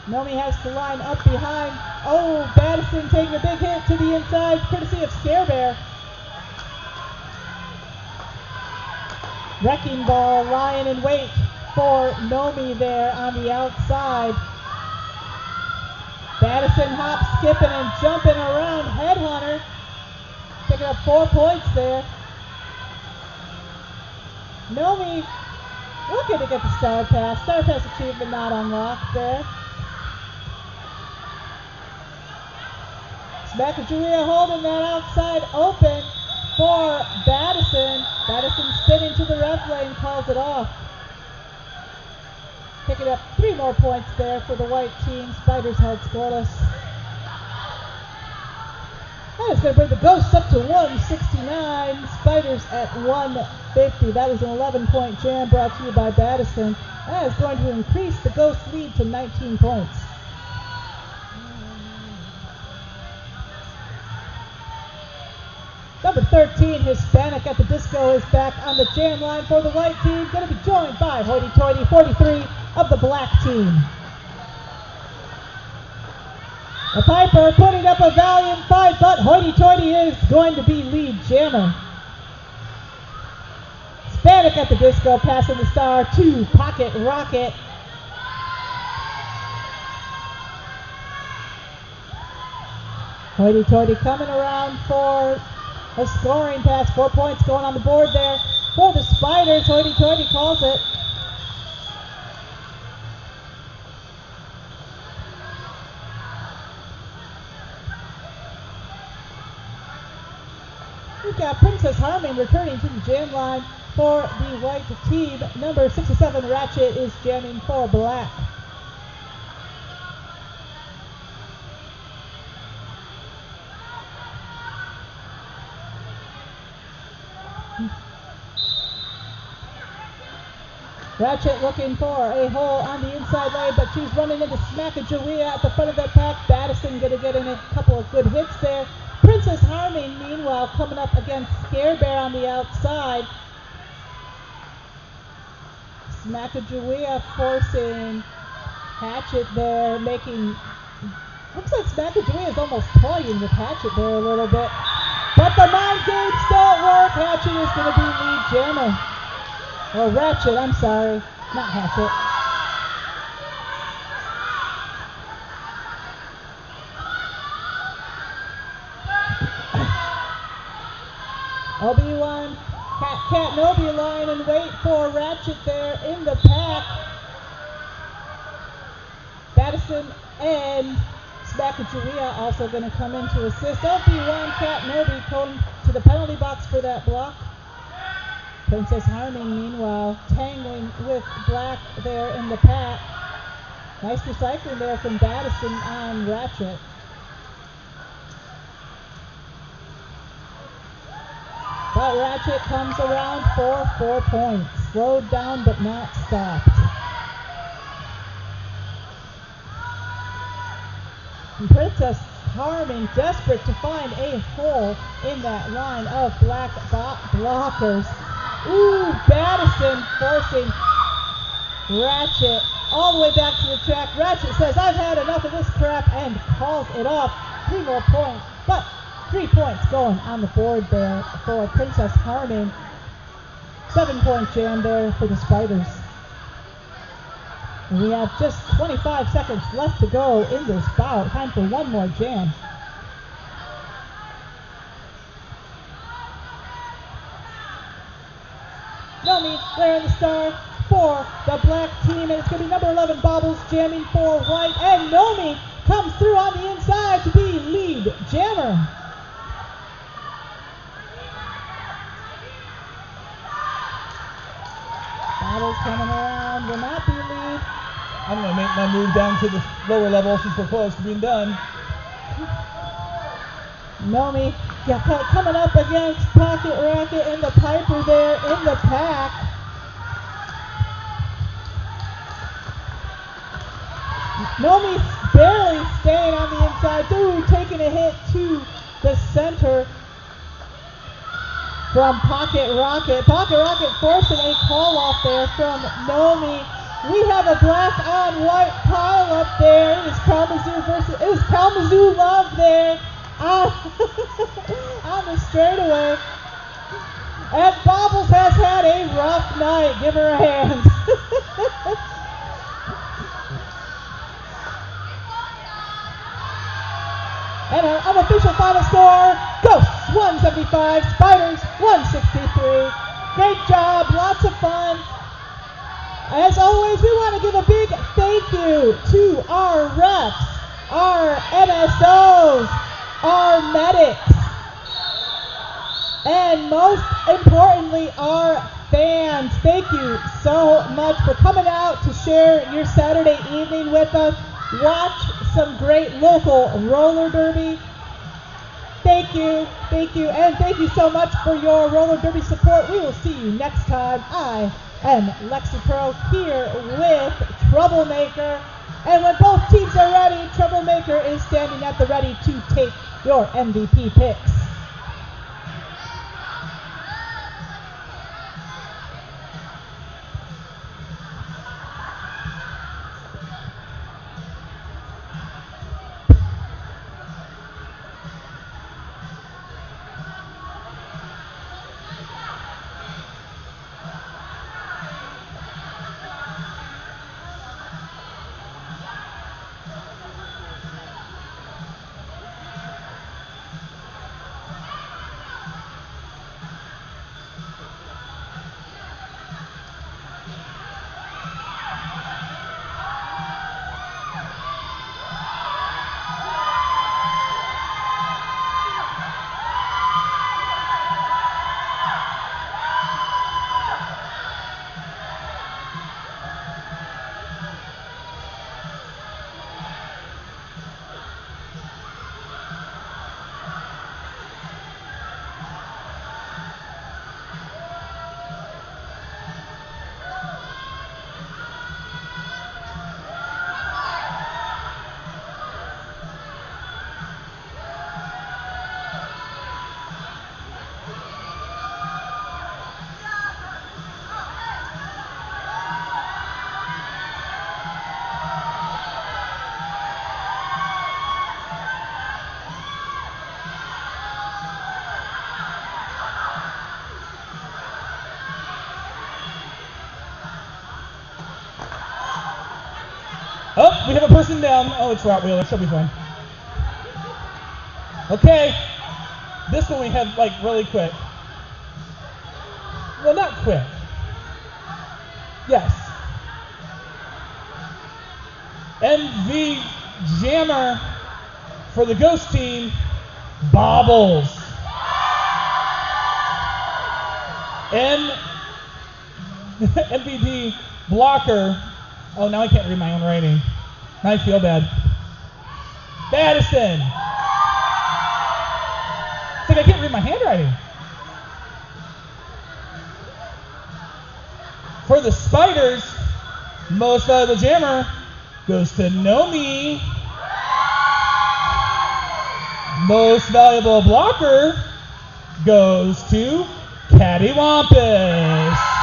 Speaker 2: Nomi has to line up behind. Oh, Battison taking a big hit to the inside, courtesy of Scare Bear. Wrecking Ball lying in wait for Nomi there on the outside. Battison hop, skipping and jumping around Headhunter. picking up 4 points there. Nomi looking to get the star pass. Star pass achievement not unlocked there. Smackajawea holding that outside open for Battison. Battison spinning to the ref lane, calls it off. Picking up 3 more points there for the white team. Spiders held scoreless. That is going to bring the Ghosts up to 169. Spiders at 150. That was an 11-point jam brought to you by Battison. That is going to increase the Ghosts' lead to 19 points. Number 13, Hispanic at the Disco, is back on the jam line for the white team. Going to be joined by Hoity Toity 43 of the black team. The Piper putting up a valiant fight, but Hoity Toity is going to be lead jammer. Hispanic at the Disco passing the star to Pocket Rocket. Hoity Toity coming around for a scoring pass. 4 points going on the board there for the Spiders. Hoity Toity calls it. We've got Princess Harming returning to the jam line for the white team. Number 67, Ratchet, is jamming for black. Ratchet looking for a hole on the inside lane, but she's running into Smackajawea at the front of the pack. Battison going to get in a couple of good hits there. Princess Harming, meanwhile, coming up against Scare Bear on the outside. Smackajawea forcing Hatchet there, making... Looks like Smackajawea is almost toying with Hatchet there a little bit. But the mind games don't work. Hatchet is going to be lead jammer. Or Ratchet, I'm sorry, not Hatchet. Obi-Wan, Cat Nobi line and wait for Ratchet there in the pack. Battison and Smackajawea also going to come in to assist. Obi-Wan, Cat Nobi going to the penalty box for that block. Princess Harming, meanwhile, tangling with Black there in the pack. Nice recycling there from Battison on Ratchet. But Ratchet comes around for 4 points. Slowed down but not stopped. And Princess Harming desperate to find a hole in that line of black blockers. Ooh, Battison forcing Ratchet all the way back to the track. Ratchet says, I've had enough of this crap, and calls it off. 3 more points, but 3 points going on the board there for Princess Harming. 7-point jam there for the Spiders. And we have just 25 seconds left to go in this bout. Time for one more jam. Nomi wearing the star for the black team, and it's going to be number 11, Bobbles, jamming for white, and Nomi comes through on the inside to be lead jammer. Bobbles coming around, will not be lead.
Speaker 1: I'm going to make my move down to the lower level since we're close to being done.
Speaker 2: Nomi coming up against Pocket Rocket and the Piper there in the pack. Nomi's barely staying on the inside. Ooh, taking a hit to the center from Pocket Rocket. Pocket Rocket forcing a call off there from Nomi. We have a black on white pile up there. It is Kalamazoo Love there on the straightaway. And Bobbles has had a rough night. Give her a hand. And our unofficial final score, Ghosts 175. Spiders 163. Great job, lots of fun. As always, we want to give a big thank you to our refs, our MSOs, our medics, and most importantly, our fans. Thank you so much for coming out to share your Saturday evening with us. Watch some great local roller derby. Thank you, and thank you so much for your roller derby support. We will see you next time. I am Lexapro here with Troublemaker. And when both teams are ready, Troublemaker is standing at the ready to take your MVP picks.
Speaker 1: Oh, we have a person down. Oh, it's Rottweiler. She'll be fine. Okay. This one we have, like, really quick. Well, not quick. Yes. MV Jammer for the Ghost team, Bobbles. MVP blocker. Oh, now I can't read my own writing. Now I feel bad. Madison. It's like I can't read my handwriting. For the Spiders, most valuable jammer goes to Nomi. Most valuable blocker goes to Cattywampus.